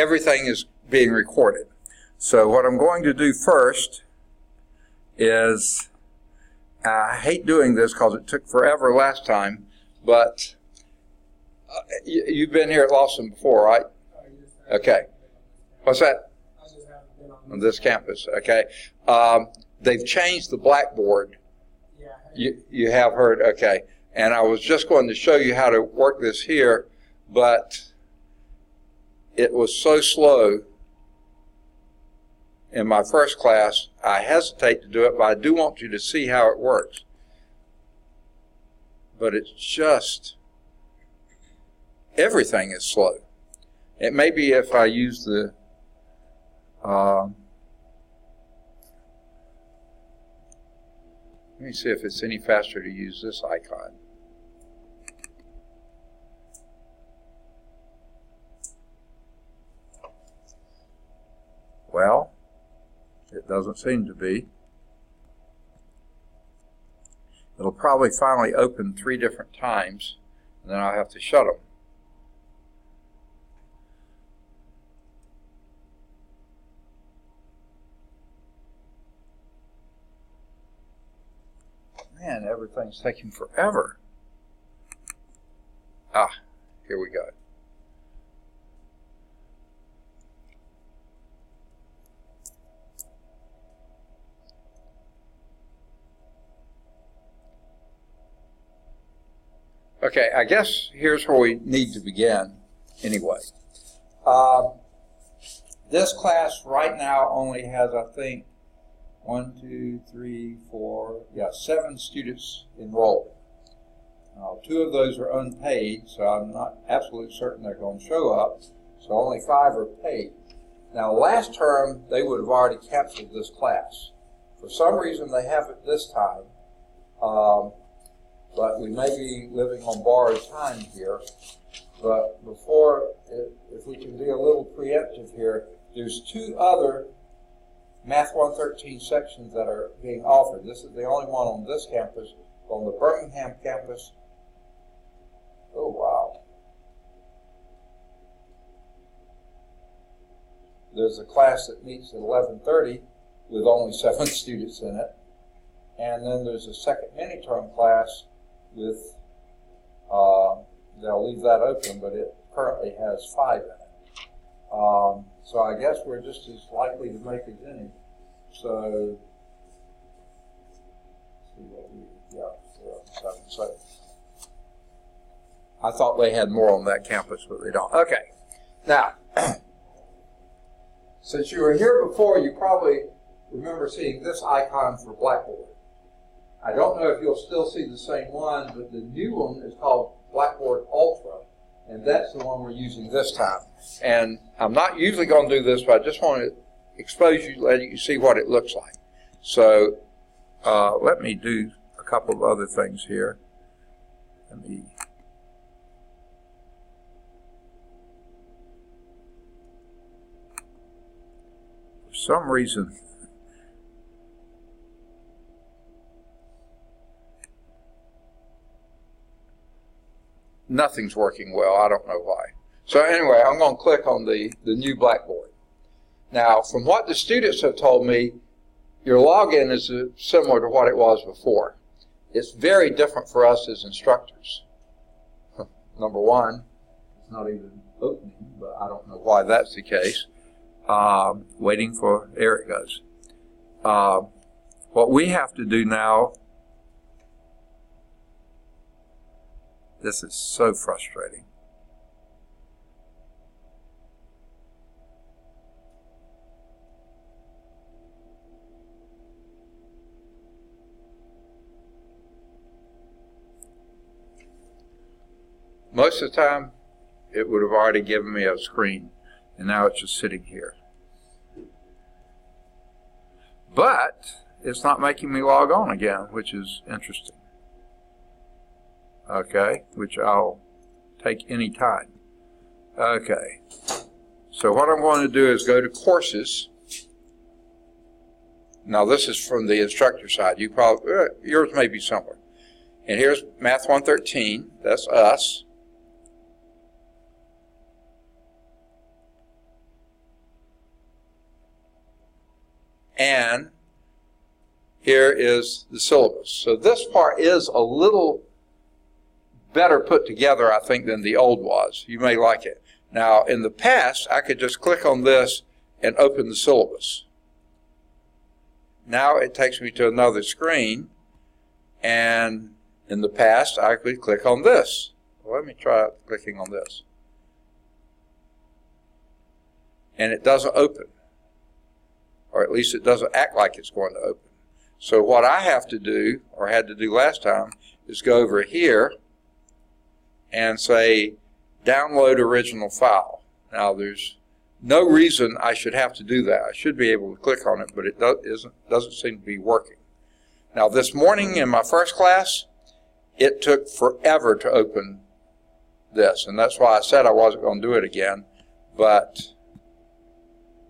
everything is being recorded. So what I'm going to do first is, I hate doing this because it took forever last time, but you've been here at Lawson before, right? Okay. What's that? On this campus, okay. They've changed the blackboard. You have heard, okay. And I was just going to show you how to work this here, but it was so slow in my first class, I hesitate to do it, but I do want you to see how it works. But it's just, everything is slow. It may be if I use the, let me see if it's any faster to use this icon. Well, it doesn't seem to be. It'll probably finally open 3 different times, and then I'll have to shut them. Man, everything's taking forever. Here we go. Okay, I guess here's where we need to begin anyway. This class right now only has, I think, 7 students enrolled. 2 of those are unpaid, so I'm not absolutely certain they're going to show up, so only 5 are paid. Now, last term, they would have already canceled this class. For some reason, they haven't this time. But we may be living on borrowed time here. But before, if we can be a little preemptive here, there's 2 other Math 113 sections that are being offered. This is the only one on this campus. On the Birmingham campus, oh wow. There's a class that meets at 11:30 with only 7 students in it. And then there's a second mini-term class with, they'll leave that open, but it currently has 5 in it. So I guess we're just as likely to make as any. So, let's see what we, yeah, 7. So I thought they had more on that campus, but they don't. Okay. Now, since you were here before, you probably remember seeing this icon for Blackboard. I don't know if you'll still see the same one, but the new one is called Blackboard Ultra, and that's the one we're using this time. And I'm not usually going to do this, but I just want to expose you, let you see what it looks like. So let me do a couple of other things here. Let me for some reason nothing's working well. I don't know why. So anyway, I'm going to click on the new Blackboard. Now, from what the students have told me, your login is similar to what it was before. It's very different for us as instructors. Number one, it's not even opening, but I don't know why that's the case. Waiting for, there it goes. What we have to do now, this is so frustrating. Most of the time, it would have already given me a screen, and now it's just sitting here. But it's not making me log on again, which is interesting. Okay, which I'll take any time. Okay, so what I'm going to do is go to Courses. Now this is from the instructor side. You probably yours may be somewhere. And here's Math 113. That's us. and here is the syllabus. So this part is a little better put together, I think, than the old was. You may like it. Now, in the past, I could just click on this and open the syllabus. Now it takes me to another screen, and in the past, I could click on this. Well, let me try clicking on this. And it doesn't open, or at least it doesn't act like it's going to open. So what I have to do, or had to do last time, is go over here and say, download original file. Now, there's no reason I should have to do that. I should be able to click on it, but it doesn't seem to be working. Now, this morning in my first class, it took forever to open this, and that's why I said I wasn't going to do it again, but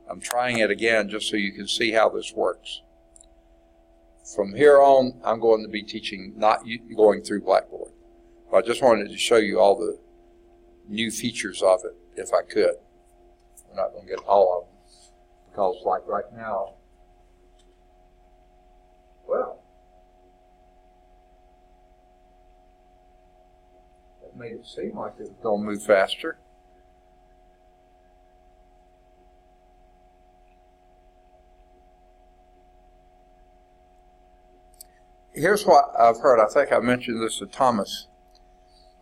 I'm trying it again just so you can see how this works. From here on, I'm going to be teaching, not going through Blackboard. I just wanted to show you all the new features of it, if I could. I'm not going to get all of them, because like right now, well, that made it seem like it was going to move faster. Here's what I've heard. I think I mentioned this to Thomas.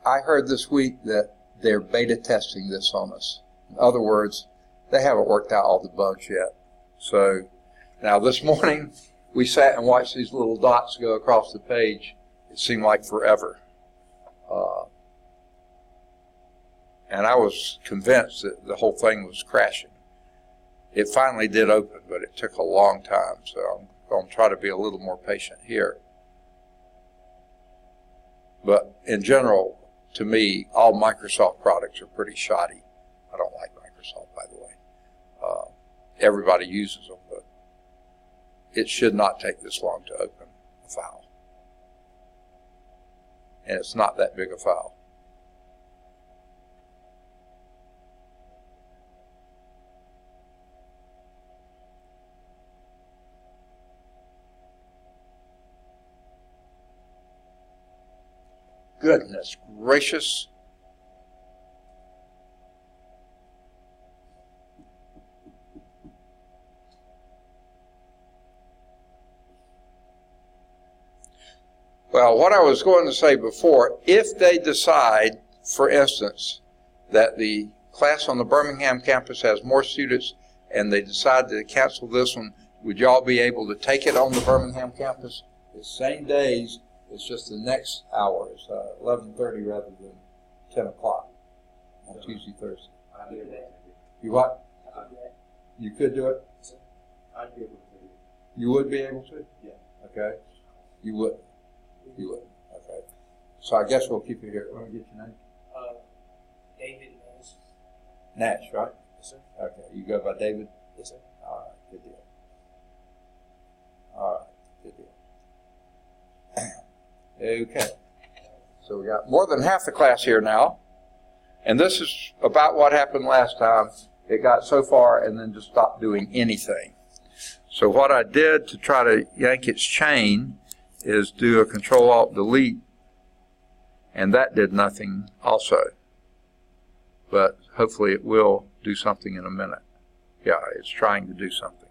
I heard this week that they're beta testing this on us. In other words, they haven't worked out all the bugs yet. So now this morning, we sat and watched these little dots go across the page. It seemed like forever. And I was convinced that the whole thing was crashing. It finally did open, but it took a long time. So I'm going to try to be a little more patient here. But in general, to me, all Microsoft products are pretty shoddy. I don't like Microsoft, by the way. Everybody uses them, but it should not take this long to open a file. And it's not that big a file. Goodness gracious. Well, what I was going to say before, if they decide, for instance, that the class on the Birmingham campus has more students and they decide to cancel this one, would y'all be able to take it on the Birmingham campus? The same days. It's just the next hour. It's 11:30 rather than 10 o'clock on Tuesday, Thursday. I'd do that. You what? I'd do that. You could do it? I'd be able to. You would be able to? Yeah. Okay. You would? You would. Okay. So I guess we'll keep you here. Let me get your name. David Nash. Nash, right? Yes, sir. Okay. You go by David? Yes, sir. All right. Good deal. All right. Good deal. Okay, so we got more than half the class here now, and this is about what happened last time. It got so far and then just stopped doing anything. So what I did to try to yank its chain is do a Control-Alt-Delete, and that did nothing also. But hopefully it will do something in a minute. Yeah, it's trying to do something.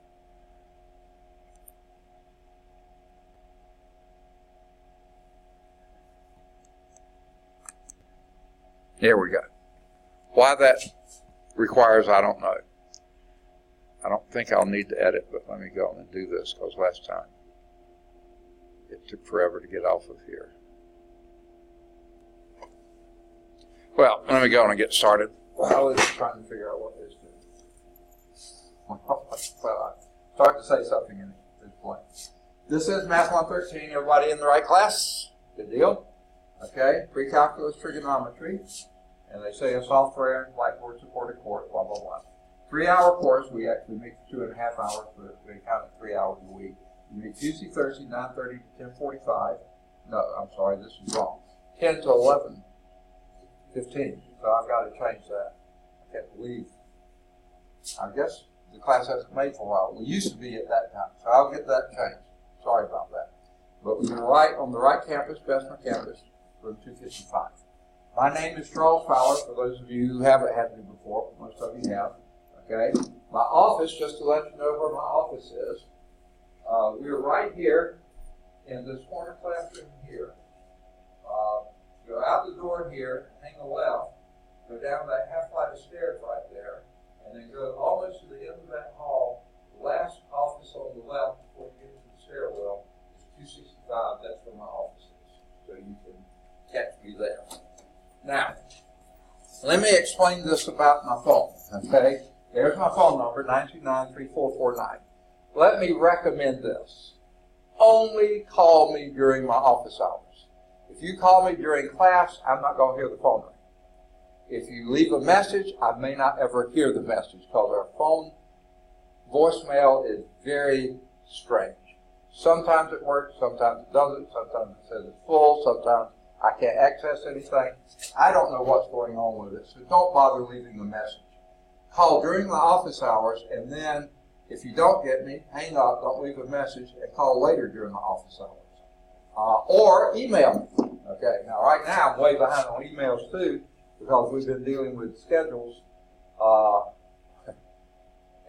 There we go. Why that requires, I don't know. I don't think I'll need to edit, but let me go on and do this, because last time it took forever to get off of here. Well, let me go on and get started. Well, I was trying to figure out what this is. Well, I start to say something in this point. This is Math 113. Everybody in the right class? Good deal. Okay, pre-calculus trigonometry, and they say a software and Blackboard supported course, blah, blah, blah. 3-hour course, we actually make 2.5 hours, but they count it 3 hours a week. You meet Tuesday, Thursday, 9:30 to 10:45. No, I'm sorry, this is wrong. 10 to 11:15. So I've got to change that. I can't believe. I guess the class hasn't made for a while. We used to be at that time, so I'll get that changed. Sorry about that. But we are right on the right campus, Bessemer campus, room 255. My name is Charles Fowler, for those of you who haven't had me before. Most of you have. Okay. My office, just to let you know where my office is, we're right here in this corner classroom here. Go out the door here, hang a left, go down that half flight of stairs right there, and then go almost to the end of that hall. The last office on the left before you get to the stairwell is 265. That's where my office is. So you can catch me there. Now, let me explain this about my phone. Okay? There's my phone number, 929-3449. Let me recommend this. Only call me during my office hours. If you call me during class, I'm not going to hear the phone ring. If you leave a message, I may not ever hear the message because our phone voicemail is very strange. Sometimes it works, sometimes it doesn't, sometimes it says it's full, sometimes I can't access anything. I don't know what's going on with it, so don't bother leaving a message. Call during my office hours, and then if you don't get me, hang up, don't leave a message, and call later during my office hours. Or email me. Okay, now right now I'm way behind on emails too because we've been dealing with schedules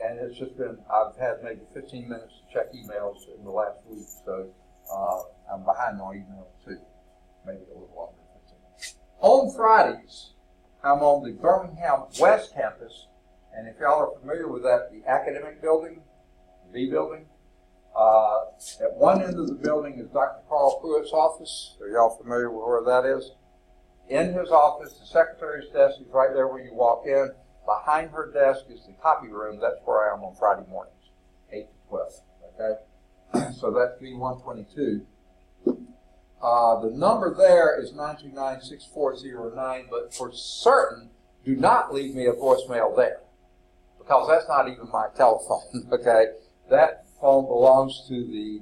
and it's just been, I've had maybe 15 minutes to check emails in the last week, so I'm behind on emails too, maybe a little longer than 15. On Fridays, I'm on the Birmingham West Campus, and if y'all are familiar with that, the academic building, the B building, at one end of the building is Dr. Carl Pruitt's office. Are y'all familiar with where that is? In his office, the secretary's desk is right there where you walk in. Behind her desk is the copy room. That's where I am on Friday mornings, 8 to 12. Okay? So that's B122. The number there is 929-6409, but for certain, do not leave me a voicemail there because that's not even my telephone. Okay? That phone belongs to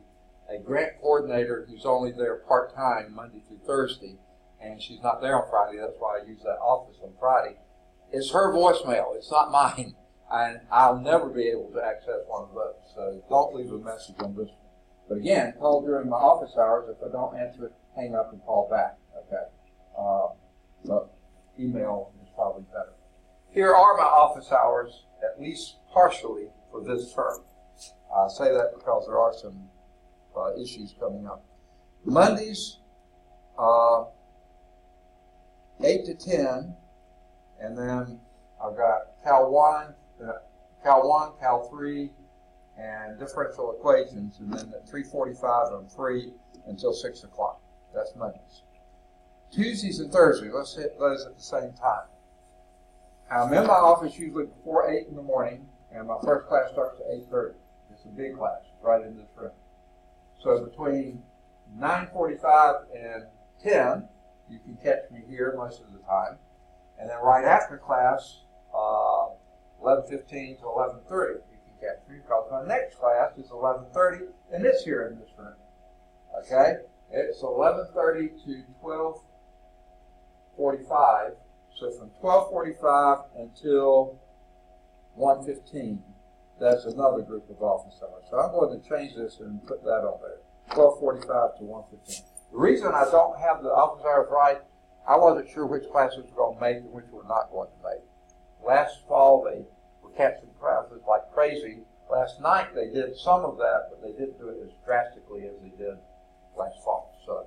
a grant coordinator who's only there part-time Monday through Thursday, and she's not there on Friday. That's why I use that office on Friday. It's her voicemail. It's not mine, and I'll never be able to access one of those. So don't leave a message on this one. But again, call during my office hours. If I don't answer it, hang up and call back. Okay. But email is probably better. Here are my office hours, at least partially, for this term. I say that because there are some issues coming up. Mondays, 8 to 10, and then I've got Cal 1, Cal 3, and differential equations, and then at 3:45 I'm free until 6 o'clock. That's Mondays. Tuesdays and Thursdays, let's hit those at the same time. I'm in my office usually before 8 in the morning, and my first class starts at 8:30. It's a big class, right in this room. So between 9:45 and 10, you can catch me here most of the time. And then right after class, 11:15 to 11:30, you can catch me because my next class is 11:30, and it's here in this room. Okay? It's 11:30 to 12:45. So from 12:45 until 1:15, that's another group of office hours. So I'm going to change this and put that on there, 12:45 to 1:15. The reason I don't have the office hours right, I wasn't sure which classes were going to make and which were not going to make. Last fall, they were canceling classes like crazy. Last night, they did some of that, but they didn't do it as drastically as they did last fall. So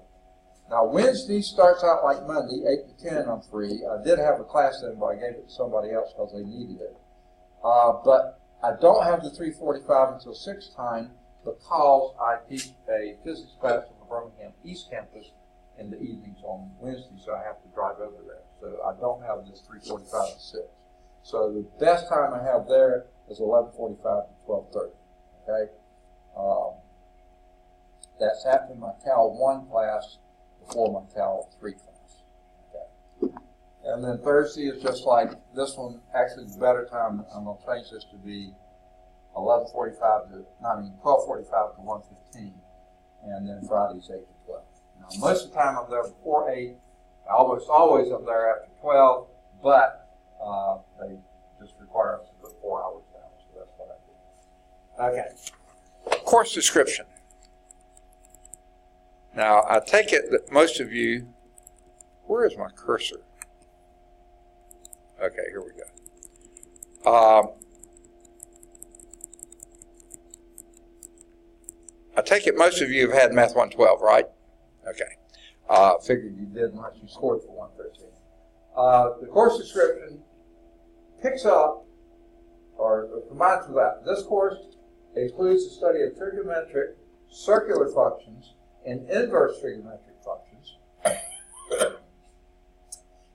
now Wednesday starts out like Monday, 8 to 10 I'm free. I did have a class then, but I gave it to somebody else because they needed it. But I don't have the 3:45 until 6 time because I teach a physics class on the Birmingham East Campus in the evenings on Wednesday, so I have to drive over there. So I don't have this 3:45 to 6. So the best time I have there is 11:45 to 12:30. Okay? That's after my Cal 1 class, before my Cal 3 class. Okay? And then Thursday is just like this one. Actually, the better time, I'm going to change this to be 12:45 to 1:15, and then Friday's 8 to 12. Now, most of the time I'm there before 8. Almost always I'm there after 12, but they just require us to put 4 hours down, so that's what I do. Okay. Course description. Now, I take it that most of you, where is my cursor? Okay, here we go. I take it most of you have had Math 112, right? Okay. Figured you did unless you scored for 113. The course description picks up or combines with that. This course includes the study of trigonometric, circular functions, and inverse trigonometric functions,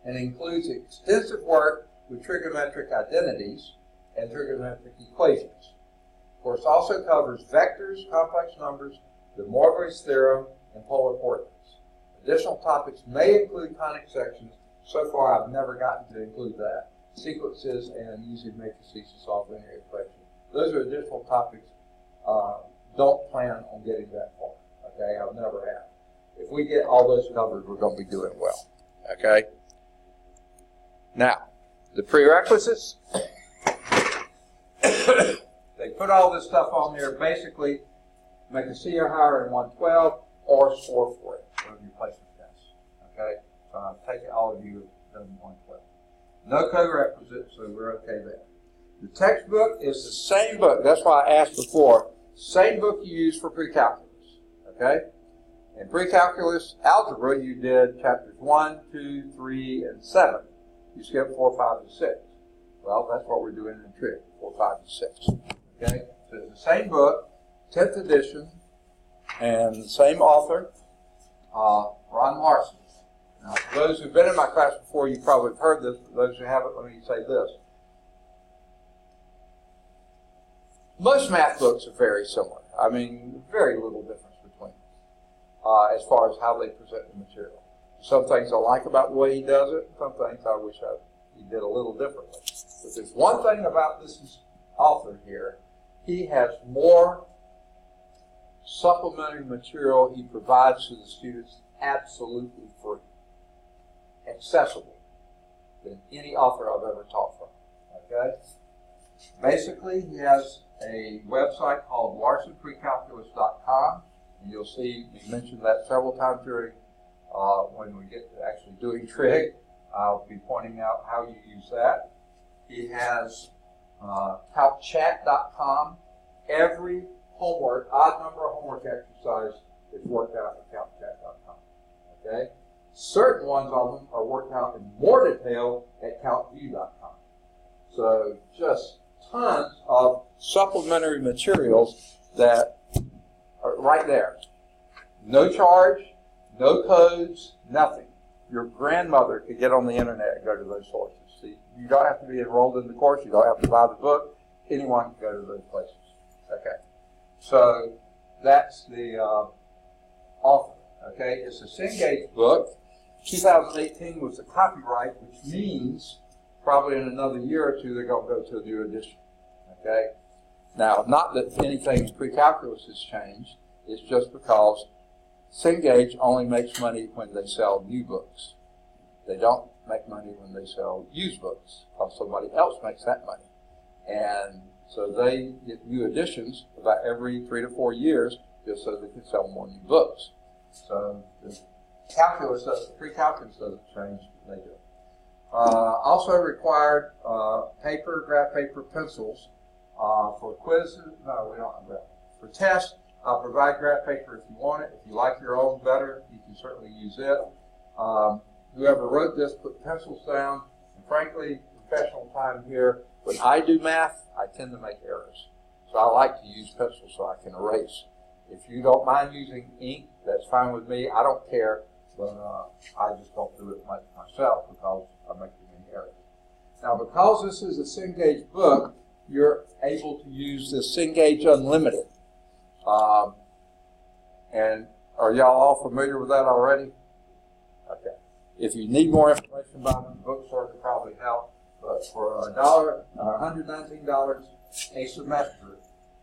and includes extensive work with trigonometric identities and trigonometric equations. The course also covers vectors, complex numbers, the Morvey's theorem, and polar coordinates. Additional topics may include conic sections. So far, I've never gotten to include that. Sequences and using matrices to solve linear equations. Those are additional topics. Don't plan on getting that far. Okay, I've never have. If we get all those covered, we're going to be doing well. Okay. Now, the prerequisites. They put all this stuff on there. Basically, make a C or higher in 112 or score for it on your placement test. Okay. So I take it all of you have done 112. No co-requisite, so we're okay there. The textbook is the same book. That's why I asked before. Same book you use for pre-calculus. Okay? In pre-calculus algebra, you did chapters 1, 2, 3, and 7. You skipped 4, 5, and 6. Well, that's what we're doing in trig, 4, 5, and 6. Okay? So it's the same book, 10th edition, and the same author, Ron Larson. Now, for those who've been in my class before, you probably have heard this. For those who haven't, let me say this. Most math books are very similar. I mean, very little difference between them as far as how they present the material. Some things I like about the way he does it. Some things I wish he did a little differently. But there's one thing about this author here. He has more supplementary material he provides to the students absolutely free, accessible, than any author I've ever taught from. Okay? Basically, he has a website called larsonprecalculus.com, and you'll see me mention that several times during when we get to actually doing trig. I'll be pointing out how you use that. He has calcchat.com. Every homework, odd number of homework exercise is worked out in calcchat.com. Okay? Certain ones of them are worked out in more detail at calcview.com. So just tons of supplementary materials that are right there. No charge, no codes, nothing. Your grandmother could get on the internet and go to those sources. See, you don't have to be enrolled in the course. You don't have to buy the book. Anyone can go to those places. Okay. So that's the author. Okay. It's a Cengage book. 2018 was the copyright, which means probably in another year or two they're going to go to a new edition. Okay. Now, not that anything pre-calculus has changed. It's just because Cengage only makes money when they sell new books. They don't make money when they sell used books, because somebody else makes that money. And so they get new editions about every 3 to 4 years just so they can sell more new books. So the pre-calculus doesn't change, they do. Also required paper, graph paper, pencils for quizzes. No, we don't have that. For tests, I'll provide graph paper if you want it. If you like your own better, you can certainly use it. Whoever wrote this put pencils down. And frankly, professional time here, when I do math, I tend to make errors. So I like to use pencils so I can erase. If you don't mind using ink, that's fine with me. I don't care, but I just don't do it myself because I make too many errors. Now, because this is a Cengage book, you're able to use this Cengage Unlimited. And are y'all all familiar with that already? Okay. If you need more information about it, the bookstore could probably help. But for $119 a semester,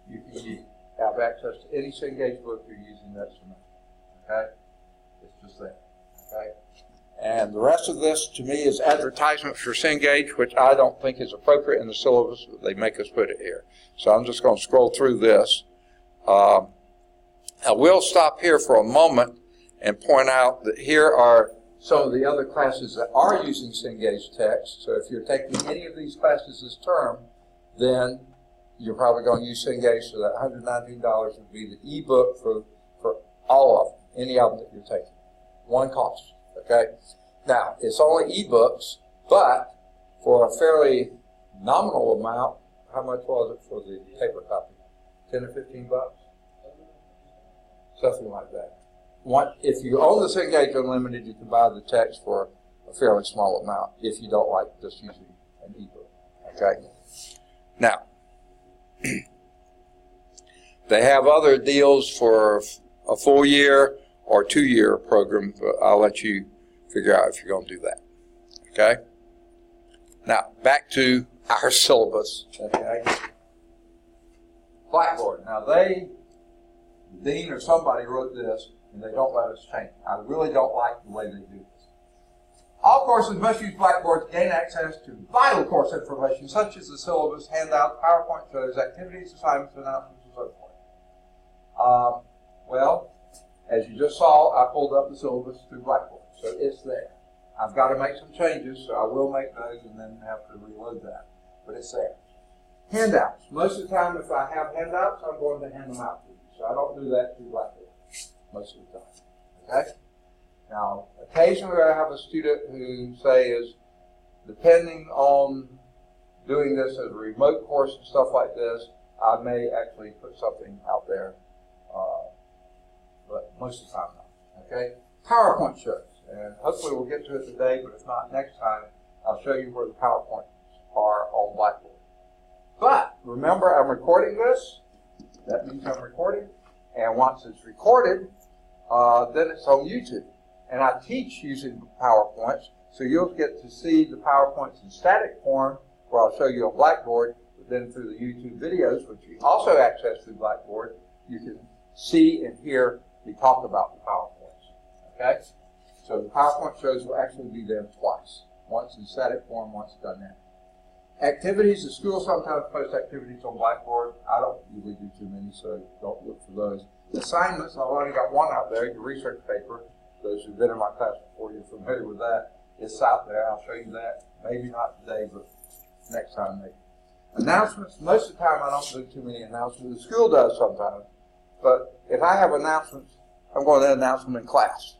you can have access to any Cengage book you're using that semester. Okay? It's just there. Okay? And the rest of this, to me, is advertisement for Cengage, which I don't think is appropriate in the syllabus, but they make us put it here. So I'm just going to scroll through this. I will stop here for a moment and point out that here are some of the other classes that are using Cengage text. So if you're taking any of these classes this term, then you're probably going to use Cengage. So that $119 would be the ebook for all of them, any of them that you're taking. One cost, okay? Now, it's only ebooks, but for a fairly nominal amount, how much was it for the paper copy? 10 or 15 bucks? Something like that. If you own the Cengage Unlimited, you can buy the text for a fairly small amount if you don't like just using an ebook. Okay? Now, they have other deals for a full year or 2-year program, but I'll let you figure out if you're going to do that. Okay? Now, back to our syllabus. Okay? Blackboard. Now, the dean or somebody wrote this, and they don't let us change it. I really don't like the way they do this. All courses must use Blackboard to gain access to vital course information, such as the syllabus, handouts, PowerPoint shows, activities, assignments, announcements, and so forth. Well, as you just saw, I pulled up the syllabus through Blackboard, so it's there. I've got to make some changes, so I will make those and then have to reload that, but it's there. Handouts. Most of the time, if I have handouts, I'm going to hand them out to you, so I don't do that through Blackboard most of the time. Okay? Now, occasionally I have a student who, say, is depending on doing this as a remote course and stuff like this, I may actually put something out there, but most of the time not. Okay? PowerPoint shows, and hopefully we'll get to it today, but if not, next time I'll show you where the PowerPoints are on Blackboard. But remember, I'm recording this. That means I'm recording, and once it's recorded, then it's on YouTube. And I teach using PowerPoints, so you'll get to see the PowerPoints in static form, where I'll show you on Blackboard, but then through the YouTube videos, which you also access through Blackboard, you can see and hear me talk about the PowerPoints. Okay? So the PowerPoint shows will actually be there twice, once in static form, once done now. Activities, the school sometimes posts activities on Blackboard. I don't usually do too many, so don't look for those. Assignments, I've already got one out there, your research paper. Those who've been in my class before, you're familiar with that. It's out there. I'll show you that. Maybe not today, but next time maybe. Announcements, most of the time I don't do too many announcements. The school does sometimes. But if I have announcements, I'm going to announce them in class.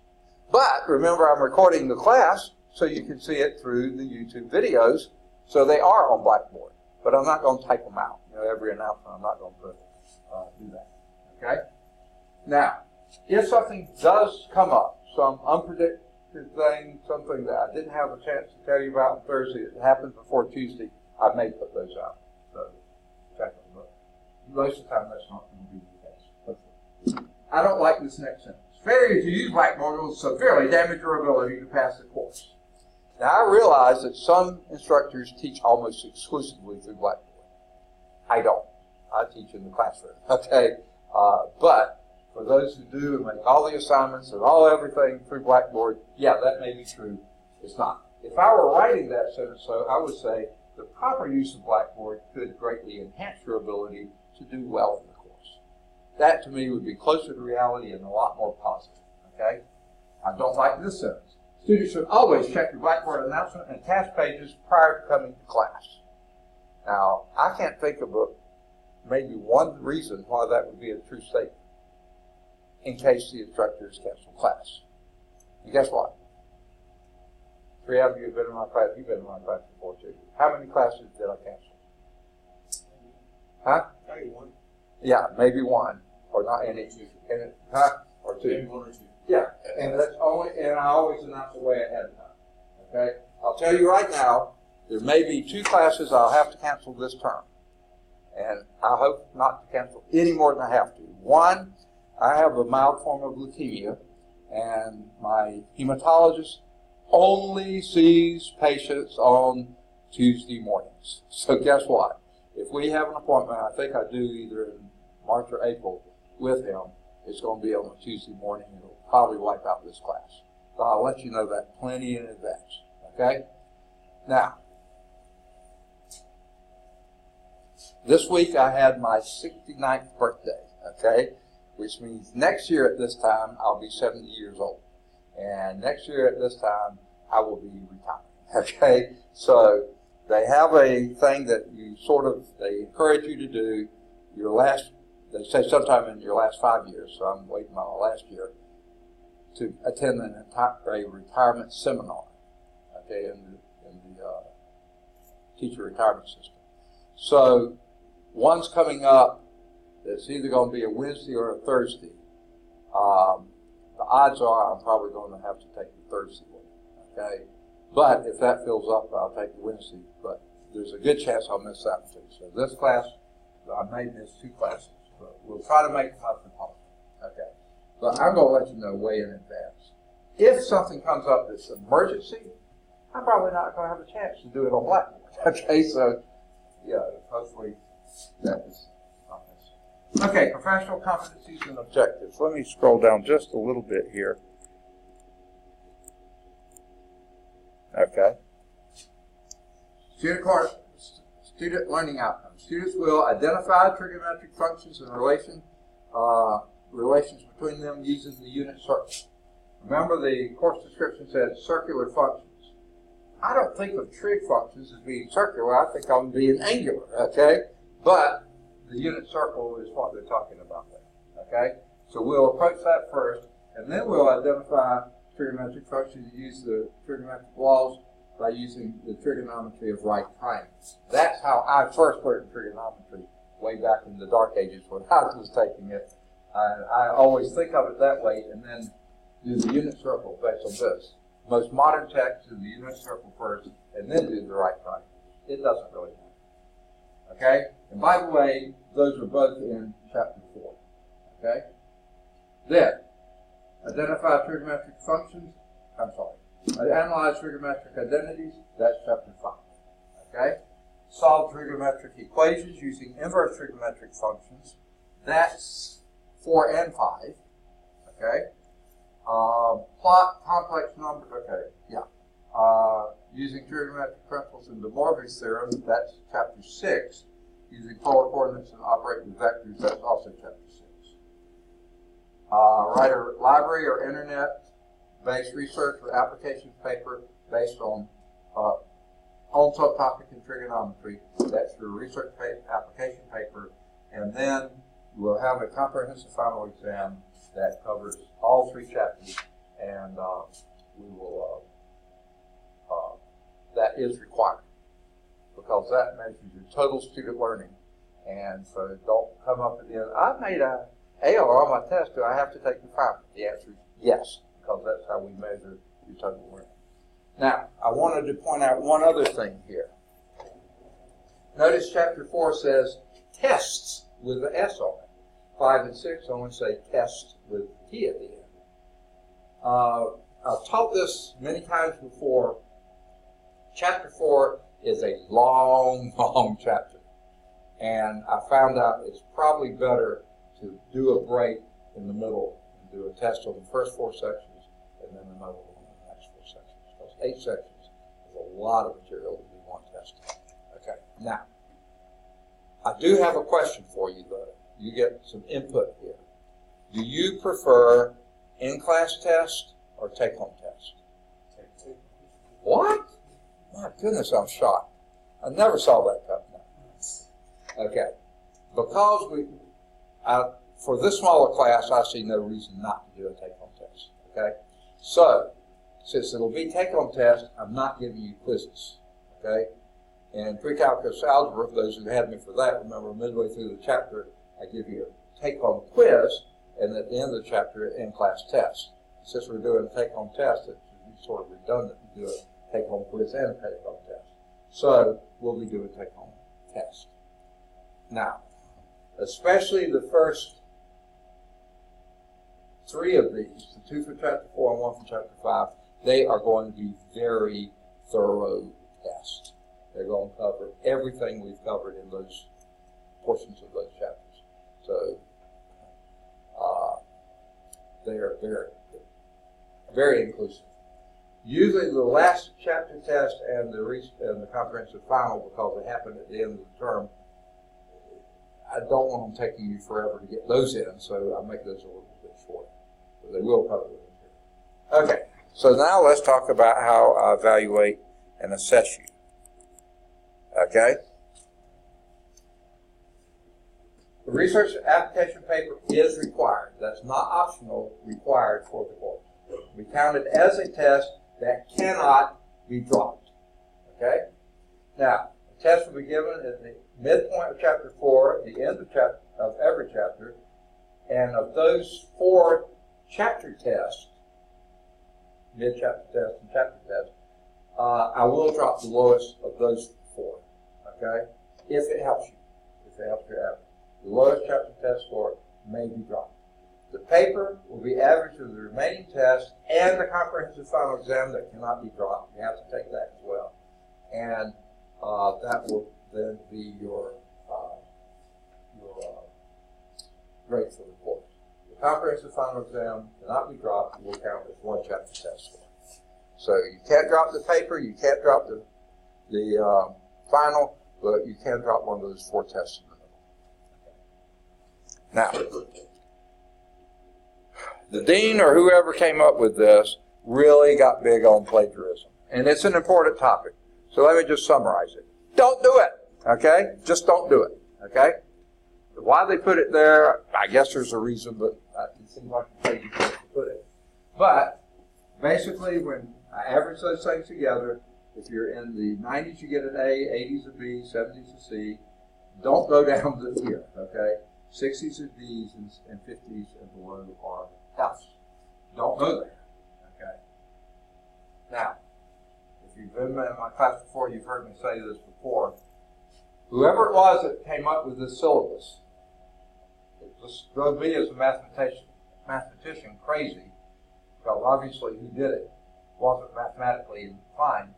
But remember, I'm recording the class so you can see it through the YouTube videos. So they are on Blackboard. But I'm not going to type them out. Every announcement, I'm not going to do that. Okay? Now, if something does come up, some unpredicted thing, something that I didn't have a chance to tell you about on Thursday, it happened before Tuesday, I may put those out. So, check them. But most of the time, that's not going to be the case. I don't like this next sentence. Failure to use Blackboard will severely damage your ability to pass the course. Now, I realize that some instructors teach almost exclusively through Blackboard. I don't. I teach in the classroom. Okay? But for those who do and make all the assignments and everything through Blackboard, yeah, that may be true. It's not. If I were writing that sentence, though, I would say the proper use of Blackboard could greatly enhance your ability to do well in the course. That, to me, would be closer to reality and a lot more positive. Okay? I don't like this sentence. Students should always check your Blackboard announcement and task pages prior to coming to class. Now, I can't think of maybe one reason why that would be a true statement, in case the instructors cancel class. And guess what? 3 of you have been in my class. You've been in my class before, too. How many classes did I cancel? Huh? Maybe one. Yeah, maybe one. Or not any. Or two. Maybe one or two. Yeah, and I always announce it way ahead of time. Okay? I'll tell you right now, there may be 2 classes I'll have to cancel this term. And I hope not to cancel any more than I have to. One, I have a mild form of leukemia, and my hematologist only sees patients on Tuesday mornings. So guess what? If we have an appointment, I think I do either in March or April with him, it's going to be on a Tuesday morning, and it'll probably wipe out this class. I'll let you know that plenty in advance. Okay? Now, this week I had my 69th birthday. Okay? Which means next year at this time I'll be 70 years old. And next year at this time I will be retiring. Okay? So they have a thing that they encourage you to do they say sometime in your last 5 years, so I'm waiting my last year, to attend a retirement seminar, okay, in the teacher retirement system. So one's coming up that's either going to be a Wednesday or a Thursday. The odds are I'm probably going to have to take the Thursday one, okay? But if that fills up, I'll take the Wednesday. But there's a good chance I'll miss that one too. So this class, I may miss 2 classes, but we'll try to make them up in possible. Okay. But I'm going to let you know way in advance. If something comes up that's an emergency, I'm probably not going to have a chance to do it on Blackboard. Okay, so yeah, hopefully that is not this. Okay, professional competencies and objectives. Let me scroll down just a little bit here. Okay. Student learning outcomes. Students will identify trigonometric functions and relations between them using the unit circle. Remember, the course description said circular functions. I don't think of trig functions as being circular. I think of them being angular, okay? But the unit circle is what they're talking about there, okay? So we'll approach that first, and then we'll identify trigonometric functions and use the trigonometric laws by using the trigonometry of right triangles. That's how I first learned trigonometry way back in the dark ages when I was taking it. I always think of it that way and then do the unit circle based on this. Most modern texts do the unit circle first and then do the right triangle. It doesn't really matter. Okay? And by the way, those are both in chapter 4. Okay? Then, identify trigonometric functions. Analyze trigonometric identities. That's chapter 5. Okay? Solve trigonometric equations using inverse trigonometric functions. That's 4 and 5. Okay? Plot complex numbers. Okay, yeah. Using trigonometric principles in De Moivre's theorem. That's chapter 6. Using polar coordinates and operate with vectors. That's also chapter 6. Write a library or internet-based research or application paper based on subtopic in trigonometry. That's your research application paper. And then we'll have a comprehensive final exam that covers all 3 chapters, and we will. That is required because that measures your total student learning, and so don't come up at the end. I made a AR on my test. Do I have to take the final? The answer is yes, because that's how we measure your total learning. Now, I wanted to point out one other thing here. Notice chapter 4 says tests with the S on it. 5 and 6 only say tests with T at the end. I've taught this many times before. Chapter 4 is a long, long chapter. And I found out it's probably better to do a break in the middle and do a test on the first 4 sections and then another one on the next 4 sections. Because 8 sections is a lot of material to do one test. Okay, now, I do have a question for you though. You get some input here. Do you prefer in-class test or take-home test? Take-home. What? My goodness, I'm shocked. I never saw that coming. Okay. Because for this smaller class, I see no reason not to do a take-home test. Okay? So, since it'll be take-home test, I'm not giving you quizzes. Okay? And pre-calculus algebra, for those who had me for that, remember midway through the chapter, I give you a take-home quiz, and at the end of the chapter, an in-class test. Since we're doing a take-home test, it should be sort of redundant to do a take-home quiz and a take-home test. So we'll be doing take-home test. Now, especially the first 3 of these, the 2 for chapter 4 and 1 for chapter 5, they are going to be very thorough tests. They're going to cover everything we've covered in those portions of those chapters. So they're very good. very inclusive. Usually the last chapter test and the comprehensive final, because they happen at the end of the term, I don't want them taking you forever to get those in, so I make those a little bit short. But they will cover them here. Okay, so now let's talk about how I evaluate and assess you. Okay? The research application paper is required. That's not optional, required for the course. We count it as a test that cannot be dropped. Okay? Now, the test will be given at the midpoint of chapter 4, the end of every chapter, and of those 4 chapter tests, mid-chapter test and chapter test, I will drop the lowest of those 4. Okay? If it helps you. If it helps your average. The lowest chapter test score may be dropped. The paper will be average of the remaining tests and the comprehensive final exam that cannot be dropped. You have to take that as well. And that will then be your grade for the course. The comprehensive final exam cannot be dropped. It will count as 1 chapter test score. So you can't drop the paper, you can't drop the final, but you can drop one of those 4 tests in the middle. Now, the dean or whoever came up with this really got big on plagiarism. And it's an important topic. So let me just summarize it. Don't do it, okay? Just don't do it, okay? Why they put it there, I guess there's a reason, but it seems like a crazy place to put it. But basically, when I average those things together, if you're in the 90s, you get an A, 80s a B, 70s a C. Don't go down to here, okay? 60s are D's and 50s and below are F's. Don't go there, okay? Now, if you've been in my class before, you've heard me say this before. Whoever it was that came up with this syllabus, it just drove me as a mathematician crazy, because obviously who did it wasn't mathematically inclined.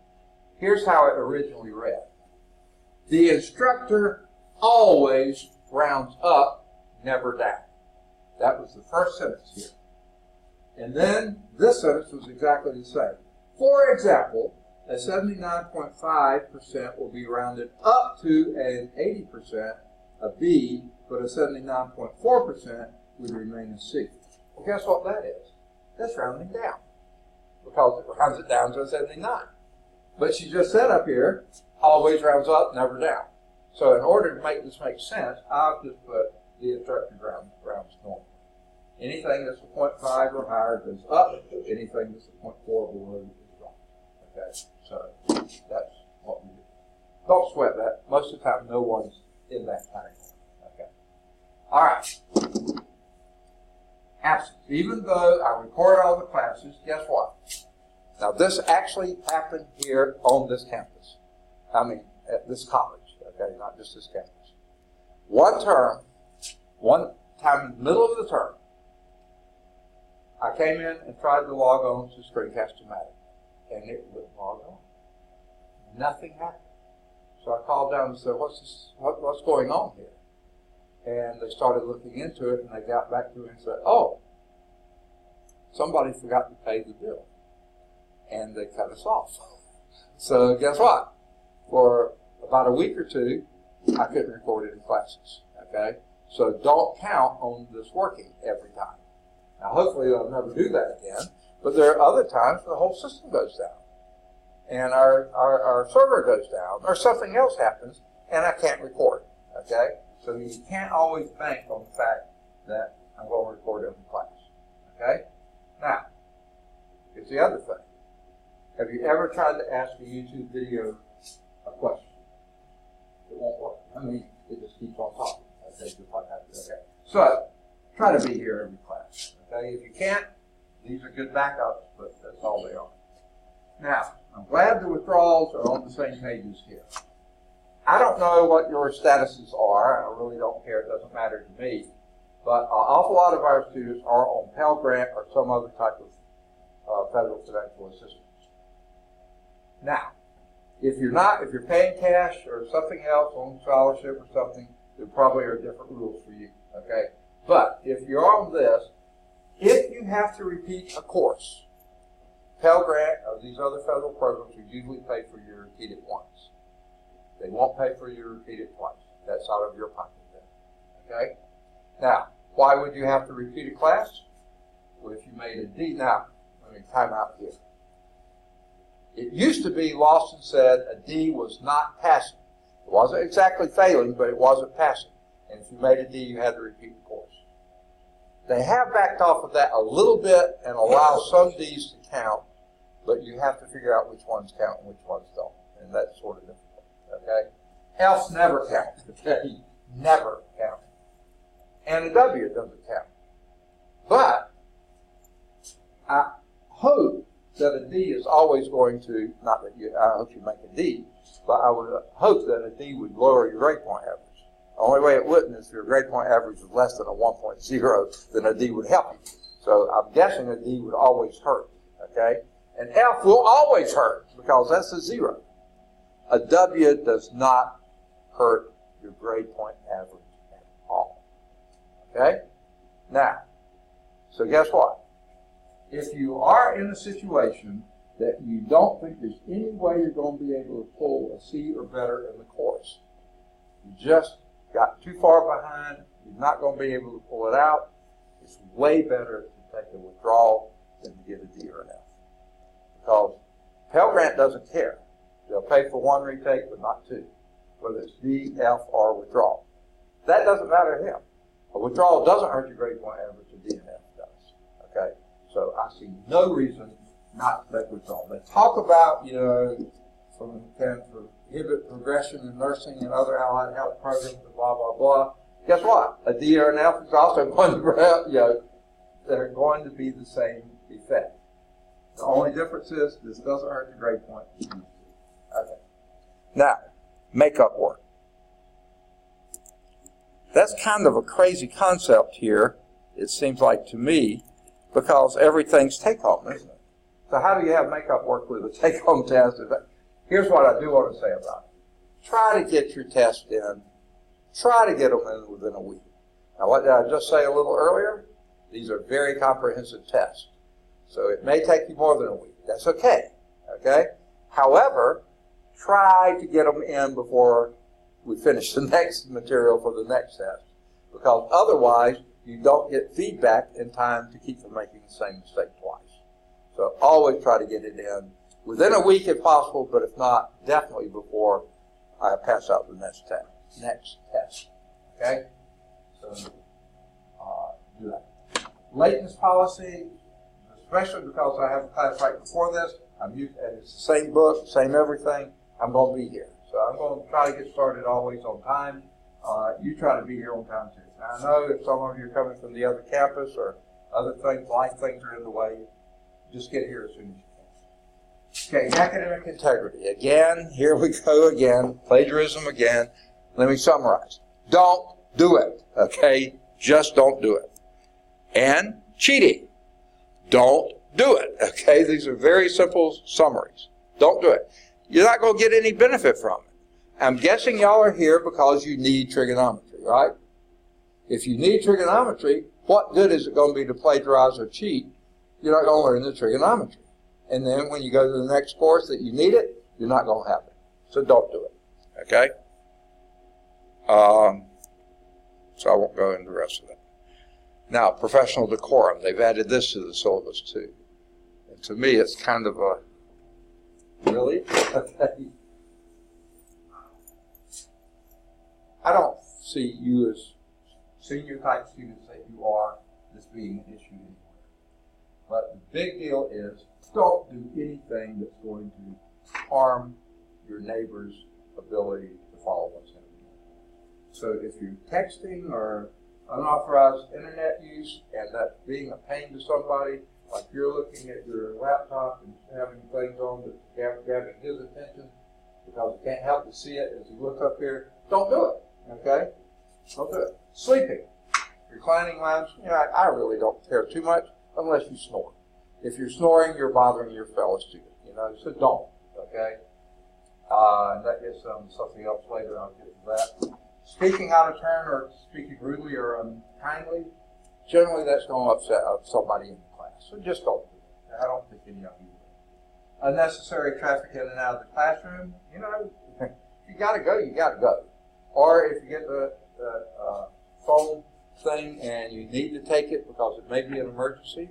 Here's how it originally read. The instructor always rounds up, never down. That was the first sentence here. And then this sentence was exactly the same. For example, a 79.5% will be rounded up to an 80%, a B, but a 79.4% would remain a C. Well, guess what that is? That's rounding down, because it rounds it down to a 79. But she just said up here, always rounds up, never down. So in order to make this make sense, I'll just put the instructor rounds normal. Anything that's a 0.5 or higher goes up. Anything that's a 0.4 below is dropped. Okay, so that's what we do. Don't sweat that. Most of the time, no one's in that category. Okay. All right. Absence. Even though I record all the classes, guess what? Now, this actually happened here on this campus. I mean, at this college. Okay, not just this campus. One time in the middle of the term, I came in and tried to log on to Screencast-O-Matic, and it wouldn't log on. Nothing happened. So I called down and said, what's going on here? And they started looking into it, and they got back to me and said, oh, somebody forgot to pay the bill. And they cut us off. So guess what? For about a week or 2, I couldn't record any classes, okay? So don't count on this working every time. Now, hopefully I'll never do that again, but there are other times the whole system goes down, and our server goes down, or something else happens, and I can't record, okay? So you can't always bank on the fact that I'm going to record every class, okay? Now, here's the other thing. Have you ever tried to ask a YouTube video a question? It won't work. I mean, it just keeps on talking. Okay, just like that. Okay. So, try to be here every class. Okay, if you can't, these are good backups, but that's all they are. Now, I'm glad the withdrawals are on the same pages here. I don't know what your statuses are. I really don't care. It doesn't matter to me. But an awful lot of our students are on Pell Grant or some other type of federal financial assistance. Now, if you're paying cash or something else on scholarship or something, there probably are different rules for you, okay? But if you're on this, if you have to repeat a course, Pell Grant or these other federal programs will usually pay for you repeat it once. They won't pay for you to repeat it twice. That's out of your pocket then. Okay? Now, why would you have to repeat a class? Well, if you made a D, now, let me time out here. It used to be Lawson said a D was not passing. It wasn't exactly failing, but it wasn't passing. And if you made a D, you had to repeat the course. They have backed off of that a little bit and allow some Ds to count, but you have to figure out which ones count and which ones don't. And that's sort of difficult. Okay? F's never count. Okay? Never count. And a W doesn't count. But I hope that a D is always going to, not that you, I hope you make a D, but I would hope that a D would lower your grade point average. The only way it wouldn't is if your grade point average was less than a 1.0, then a D would help you. So I'm guessing a D would always hurt, okay? An F will always hurt because that's a 0. A W does not hurt your grade point average at all, okay? Now, so guess what? If you are in a situation that you don't think there's any way you're going to be able to pull a C or better in the course, you just got too far behind, you're not going to be able to pull it out, it's way better to take a withdrawal than to get a D or an F. Because Pell Grant doesn't care. They'll pay for one retake, but not two, whether it's D, F, or withdrawal. That doesn't matter to him. A withdrawal doesn't hurt your grade point average, a D and F does. Okay? So I see no reason not to take withdrawal. They talk about, can prohibit progression in nursing and other allied health programs and blah, blah, blah. Guess what? A D or an F is also going to, they're going to be the same effect. The only difference is this doesn't hurt your grade point. Okay. Now, makeup work. That's kind of a crazy concept here, it seems like to me, because everything's take-home, isn't it? So how do you have makeup work with a take-home test? Here's what I do want to say about it. Try to get your test in. Try to get them in within a week. Now, what did I just say a little earlier? These are very comprehensive tests. So it may take you more than a week. That's okay. Okay? However, try to get them in before we finish the next material for the next test. Because otherwise, you don't get feedback in time to keep from making the same mistake twice. So always try to get it in within a week if possible, but if not, definitely before I pass out the next test. Okay? So do that. Lateness policy, especially because I have a class right before this, and it's the same book, same everything, I'm going to be here. So I'm going to try to get started always on time. You try to be here on time too. Now, I know if some of you are coming from the other campus or other things, life things are in the way, just get here as soon as you can. Okay, academic integrity. Again, here we go again. Plagiarism again. Let me summarize. Don't do it, okay? Just don't do it. And cheating. Don't do it, okay? These are very simple summaries. Don't do it. You're not going to get any benefit from it. I'm guessing y'all are here because you need trigonometry, right? If you need trigonometry, what good is it going to be to plagiarize or cheat? You're not going to learn the trigonometry. And then when you go to the next course that you need it, you're not going to have it. So don't do it, okay? So I won't go into the rest of that. Now, professional decorum. They've added this to the syllabus too. And to me, it's kind of a, really? Okay. I don't see you as senior type students that you are this being an issue anymore. But the big deal is don't do anything that's going to harm your neighbor's ability to follow what's happening. So if you're texting or unauthorized internet use and that's being a pain to somebody, like you're looking at your laptop and having things on that's grabbing his attention because he can't help to see it as he looks up here, don't do it, okay? Don't do it. Sleeping. Reclining lounge, I really don't care too much unless you snore. If you're snoring, you're bothering your fellow student, so don't, okay? And that is something else later, I'll get to that. Speaking out of turn or speaking rudely or unkindly, generally that's going to upset somebody in the class. So just don't do it. I don't think any of you will. unnecessary traffic in and out of the classroom, you know, if you got to go, you got to go. Or if you get the phone thing and you need to take it because it may be an emergency,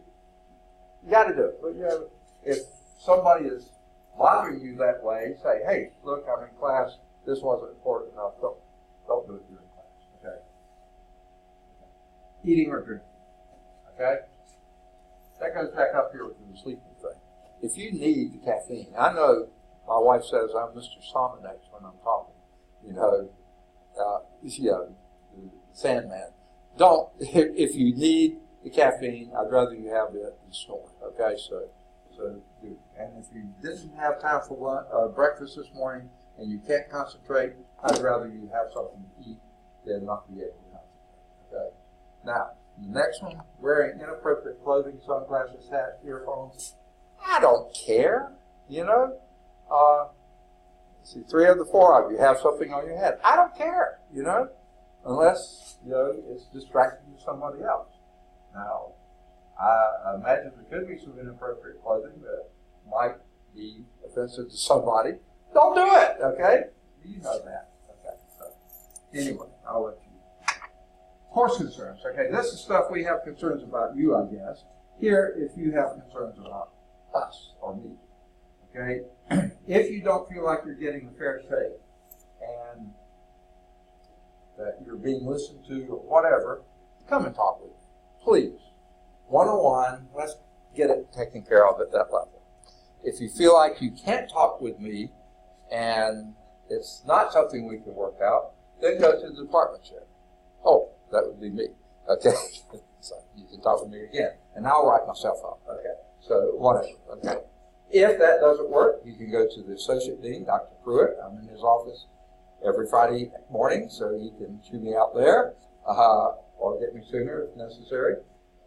you got to do it. But, you know, if somebody is bothering you that way, say, hey, look, I'm in class. This wasn't important enough. Don't do it during class. Okay. Eating or drinking. Okay. That goes back up here with the sleeping thing. If you need the caffeine, I know my wife says I'm Mr. Somonex when I'm talking. You know, the Sandman. Don't. If you need the caffeine, I'd rather you have it than snore. Okay, so do. And if you didn't have time for lunch, breakfast this morning and you can't concentrate, I'd rather you have something to eat than not be able to concentrate. Okay. Now, the next one, wearing inappropriate clothing, sunglasses, hat, earphones. I don't care. You know. See, 3 of the 4 of you have something on your head. I don't care. You know, unless it's distracting to somebody else. Now, I imagine there could be some inappropriate clothing that might be offensive to somebody. Don't do it, okay? You know that. Okay. So, anyway, I'll let you. Course concerns. Okay, this is stuff we have concerns about you, I guess. Here, if you have concerns about us or me. Okay? If you don't feel like you're getting a fair shake and that you're being listened to or whatever, come and talk with me. Please. One-on-one, let's get it taken care of at that level. If you feel like you can't talk with me and it's not something we can work out, then go to the department chair. Oh, that would be me. Okay? So you can talk with me again. And I'll write myself up. Okay? So whatever. Okay? If that doesn't work, you can go to the Associate Dean, Dr. Pruitt. I'm in his office every Friday morning, so he can chew me out there, or get me sooner if necessary,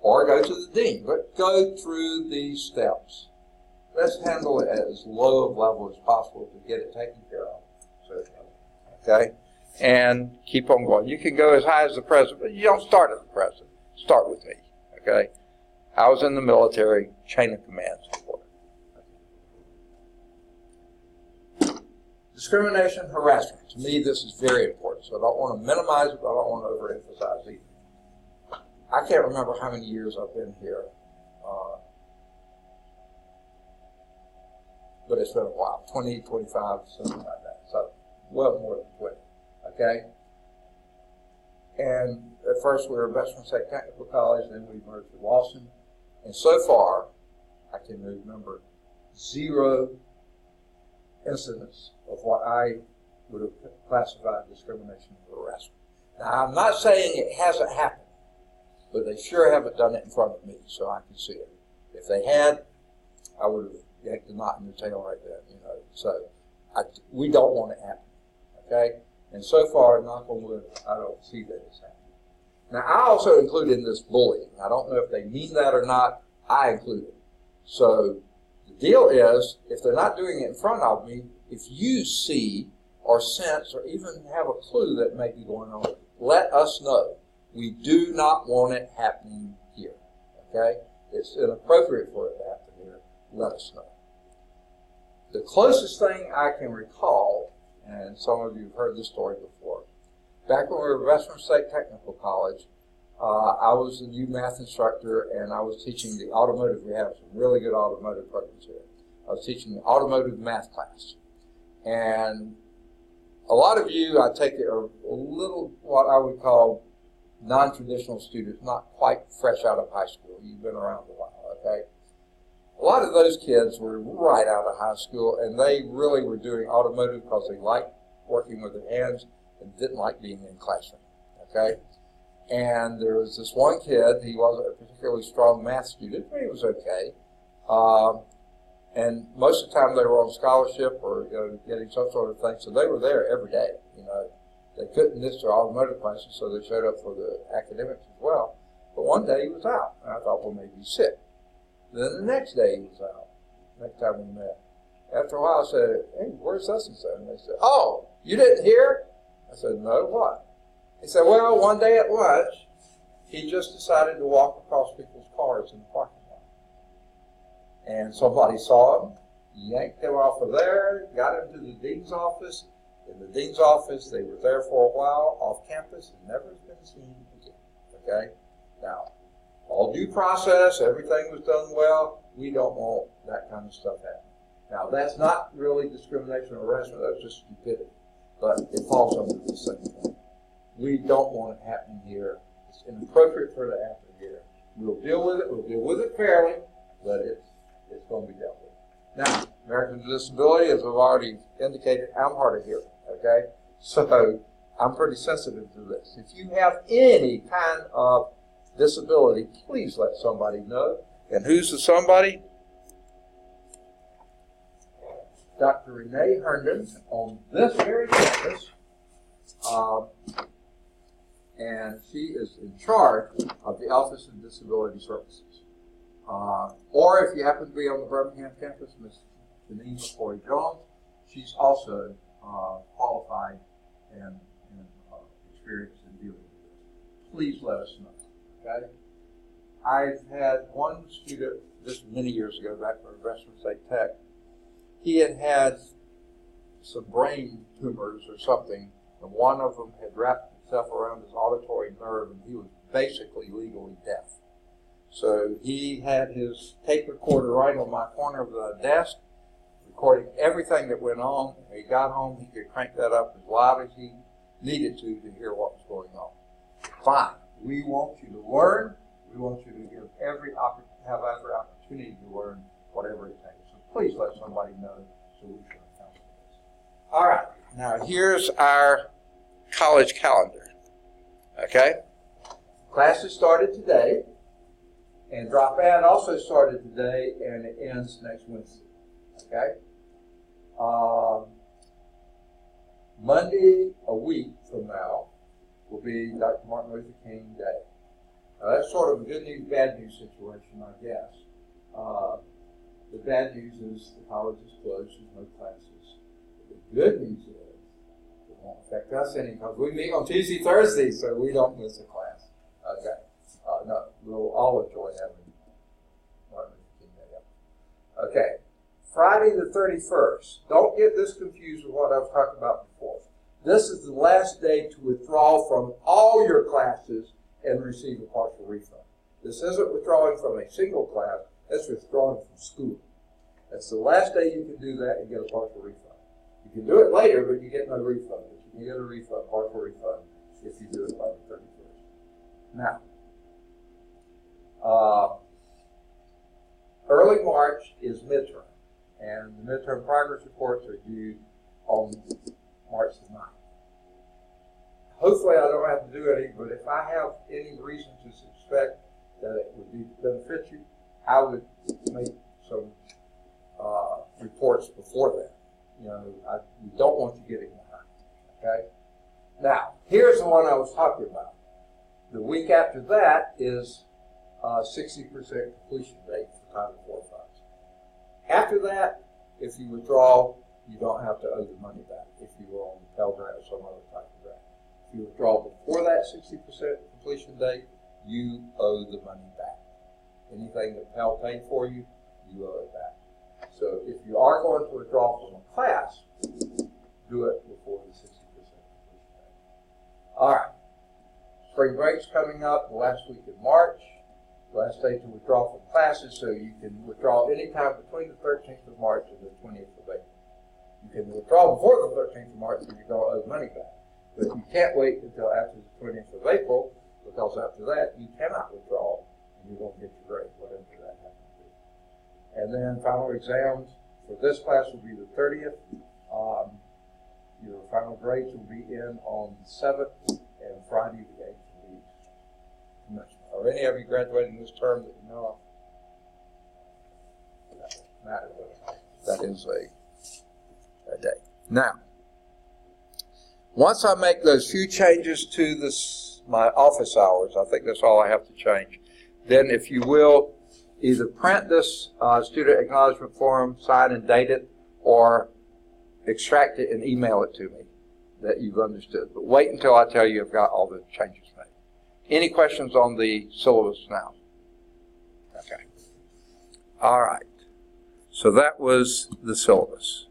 or go to the Dean. But go through these steps. Let's handle it at as low of level as possible to get it taken care of. Okay? And keep on going. You can go as high as the president, but you don't start at the president. Start with me. Okay? I was in the military, chain of command support. Discrimination, harassment. To me, this is very important. So I don't want to minimize it, but I don't want to overemphasize either. I can't remember how many years I've been here, but it's been a while, 20, 25, something like that. So well more than 20, okay? And at first we were Western State Technical College, then we merged with Lawson. And so far, I can remember 0 incidents of what I would have classified discrimination or harassment. Now, I'm not saying it hasn't happened, but they sure haven't done it in front of me, so I can see it. If they had, I would have yanked the knot in the tail right there, So we don't want it happening, okay? And so far, knock on wood, I don't see that it's happening. Now, I also include in this bullying. I don't know if they mean that or not. I include it. So the deal is, if they're not doing it in front of me, if you see or sense or even have a clue that may be going on, let us know. We do not want it happening here, okay? It's inappropriate for it to happen here. Let us know. The closest thing I can recall, and some of you have heard this story before, back when we were at Western State Technical College, I was a new math instructor, and I was teaching the automotive. We have some really good automotive programs here. I was teaching the automotive math class. And a lot of you, I take it, are a little what I would call non-traditional students, not quite fresh out of high school. You've been around a while, okay? A lot of those kids were right out of high school, and they really were doing automotive because they liked working with their hands and didn't like being in classroom, okay? And there was this one kid, he wasn't a particularly strong math student, but he was okay. And most of the time they were on scholarship or getting some sort of thing, so they were there every day, They couldn't miss their automotive classes, so they showed up for the academics as well. But one day he was out, and I thought, well, maybe he's sick. Then the next day he was out, next time we met. After a while I said, hey, where's such and such? And they said, oh, you didn't hear? I said, no, what? He said, well, one day at lunch, he just decided to walk across people's cars in the parking lot. And somebody saw him, yanked them off of there, got them to the dean's office. In the dean's office, they were there for a while off campus and never has been seen again. Okay? Now, all due process, everything was done well. We don't want that kind of stuff happening. Now, that's not really discrimination or harassment, that's just stupidity. But it falls under the same thing. We don't want it happening here. It's inappropriate for it to happen here. We'll deal with it. We'll deal with it fairly, but it's going to be dealt with. Now, Americans with Disability, as I've already indicated, I'm hard of hearing, okay? So I'm pretty sensitive to this. If you have any kind of disability, please let somebody know. And who's the somebody? Dr. Renee Herndon on this very campus. And she is in charge of the Office of Disability Services. Or if you happen to be on the Birmingham campus, Ms. Janine McCoy-Jones, she's also qualified and experienced in dealing with this. Please let us know, okay? I've had one student, this many years ago, back from Western State Tech, he had some brain tumors or something, and one of them had wrapped itself around his auditory nerve, and he was basically legally deaf. So he had his tape recorder right on my corner of the desk, recording everything that went on. When he got home, he could crank that up as loud as he needed to hear what was going on. Fine. We want you to learn. We want you to have every opportunity to learn whatever it takes. So please let somebody know so we can account for this. All right. Now here's our college calendar. Okay? Classes started today. And drop out also started today, and it ends next Wednesday. Okay? Monday, a week from now, will be Dr. Martin Luther King Day. Now, that's sort of a good news, bad news situation, I guess. The bad news is the college is closed, there's no classes. The good news is it won't affect us any because we meet on Tuesday, Thursday, so we don't miss a class. Okay? No, we'll all enjoy having Martin Luther King Day. Okay, Friday the 31st. Don't get this confused with what I was talking about before. This is the last day to withdraw from all your classes and receive a partial refund. This isn't withdrawing from a single class, that's withdrawing from school. That's the last day you can do that and get a partial refund. You can do it later, but you get no refund. But you can get a refund, partial refund, if you do it by the 31st. Now, early March is midterm, and the midterm progress reports are due on March the 9th. Hopefully I don't have to do any, but if I have any reason to suspect that it would benefit you, I would make some reports before that. You know, we don't want you getting behind, okay? Now, here's the one I was talking about. The week after that is 60% completion date for Title IV funds. After that, if you withdraw, you don't have to owe the money back if you were on the Pell Grant or some other type of grant. If you withdraw before that 60% completion date, you owe the money back. Anything that Pell paid for you, you owe it back. So if you are going to withdraw from a class, do it before the 60% completion date. All right. Spring break's coming up the last week in March. Last day to withdraw from classes, so you can withdraw anytime between the 13th of March and the 20th of April. You can withdraw before the 13th of March and you don't owe money back. But you can't wait until after the 20th of April, because after that, you cannot withdraw and you won't get your grade, whatever that happens to be. And then final exams for this class will be the 30th. Your final grades will be in on the 7th, and Friday the 8th will be commencement. Are any of you graduating this term that you know of? That is a day. Now, once I make those few changes to my office hours, I think that's all I have to change. Then, if you will, either print this student acknowledgement form, sign and date it, or extract it and email it to me that you've understood. But wait until I tell you I've got all the changes made. Any questions on the syllabus now? Okay. All right. So that was the syllabus.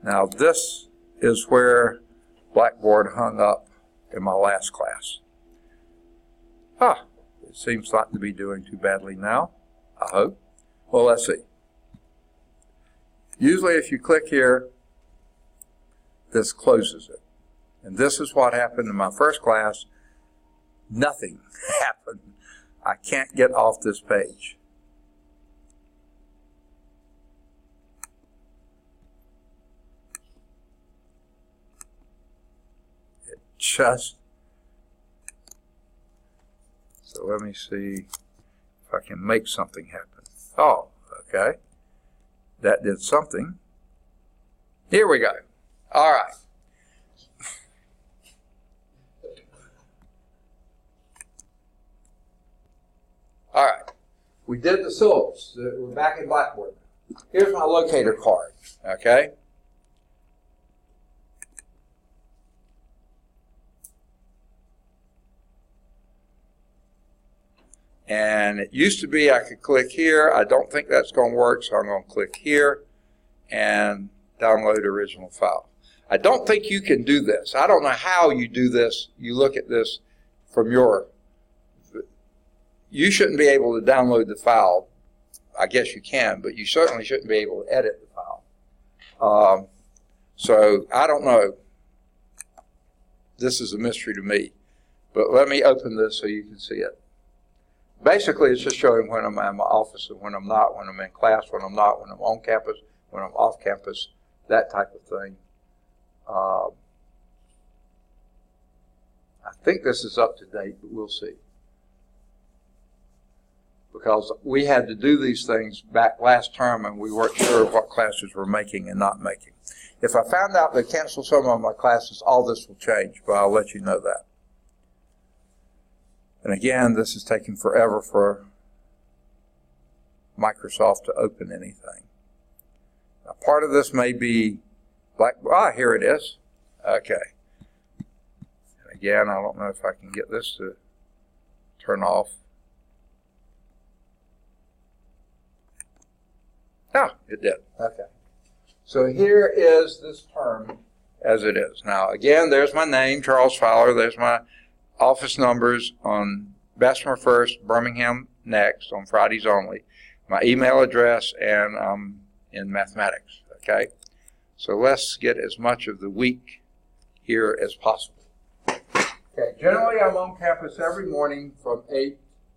Now this is where Blackboard hung up in my last class. It seems not to be doing too badly now, I hope. Well, let's see. Usually if you click here, this closes it. And this is what happened in my first class. Nothing happened. I can't get off this page. It just... So let me see if I can make something happen. Oh, okay. That did something. Here we go. All right. All right. We did the syllabus. We're back in Blackboard. Here's my locator card. Okay. And it used to be I could click here. I don't think that's going to work, so I'm going to click here and download original file. I don't think you can do this. I don't know how you do this. You look at this from your... You shouldn't be able to download the file. I guess you can, but you certainly shouldn't be able to edit the file. So I don't know. This is a mystery to me. But let me open this so you can see it. Basically, it's just showing when I'm in my office and when I'm not, when I'm in class, when I'm not, when I'm on campus, when I'm off campus, that type of thing. I think this is up to date, but we'll see. Because we had to do these things back last term and we weren't sure what classes we're making and not making. If I found out they canceled some of my classes, all this will change, but I'll let you know that. And again, this is taking forever for Microsoft to open anything. Now, part of this may be here it is. Okay. And again, I don't know if I can get this to turn off. It did. Okay. So here is this term as it is. Now, again, there's my name, Charles Fowler. There's my office numbers on Bessemer first, Birmingham next, on Fridays only. My email address, and in mathematics. Okay. So let's get as much of the week here as possible. Okay. Generally, I'm on campus every morning from 8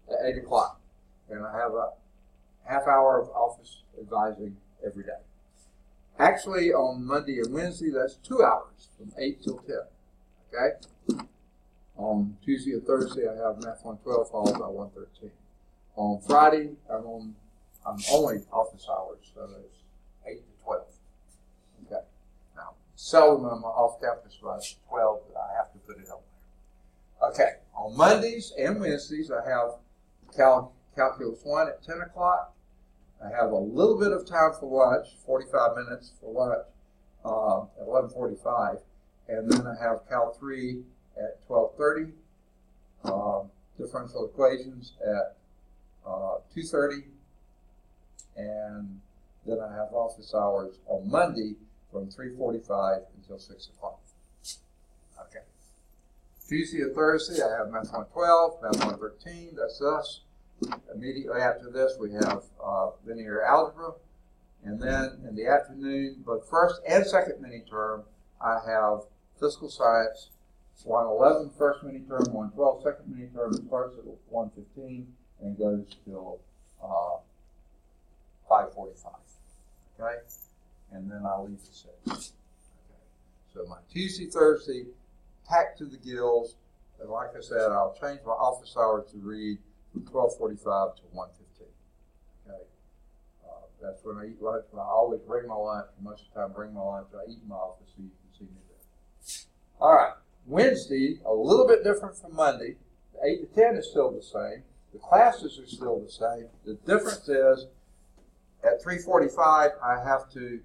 to 8 o'clock. And I have a half hour of office advising every day. Actually, on Monday and Wednesday, that's 2 hours from 8 till 10. Okay? On Tuesday and Thursday, I have Math 112 followed by 113. On Friday, I'm only office hours, so it's 8 to 12. Okay. Now, seldom I'm off campus by 12, but I have to put it on there. Okay. On Mondays and Wednesdays, I have Calculus 1 at 10 o'clock. I have a little bit of time for lunch, 45 minutes for lunch at 11:45, and then I have Cal 3 at 12:30, differential equations at 2:30, and then I have office hours on Monday from 3:45 until 6 o'clock. Okay. Tuesday and Thursday, I have Math 112, Math 113, that's us. Immediately after this, we have linear algebra. And then in the afternoon, both first and second mini-term, I have physical science, 111 first mini-term, 112 second mini-term. It starts at 1:15 and goes till 5:45. Okay? And then I'll leave at 6. Okay. So my Tuesday, Thursday, packed to the gills. And like I said, I'll change my office hours to read from 12:45 to 1:15. Okay, that's when I eat lunch. I always bring my lunch. Most of the time, bring my lunch. I eat in my office so you can see me there. All right, Wednesday a little bit different from Monday. The 8 to 10 is still the same. The classes are still the same. The difference is at 3:45 I have to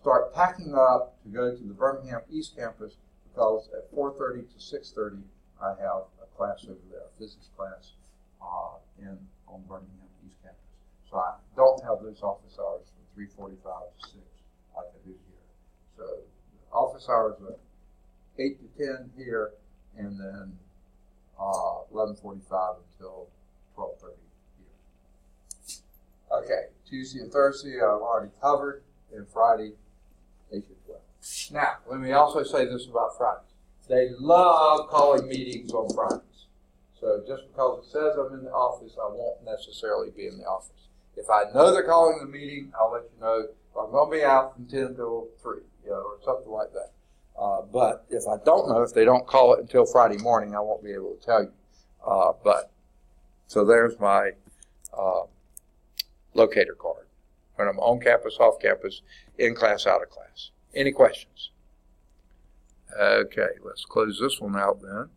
start packing up to go to the Birmingham East Campus because at 4:30 to 6:30 I have a class over there, a physics class. On Birmingham East Campus. So I don't have those office hours from 3:45 to 6, like I do here. So office hours are 8 to 10 here, and then 11:45 until 12:30 here. Okay, Tuesday and Thursday I've already covered, and Friday 8 to 12. Now, let me also say this about Fridays. They love calling meetings on Fridays. So just because it says I'm in the office, I won't necessarily be in the office. If I know they're calling the meeting, I'll let you know. If I'm going to be out from 10 till 3, or something like that. But if I don't know, if they don't call it until Friday morning, I won't be able to tell you. So there's my locator card. When I'm on campus, off campus, in class, out of class. Any questions? Okay, let's close this one out then.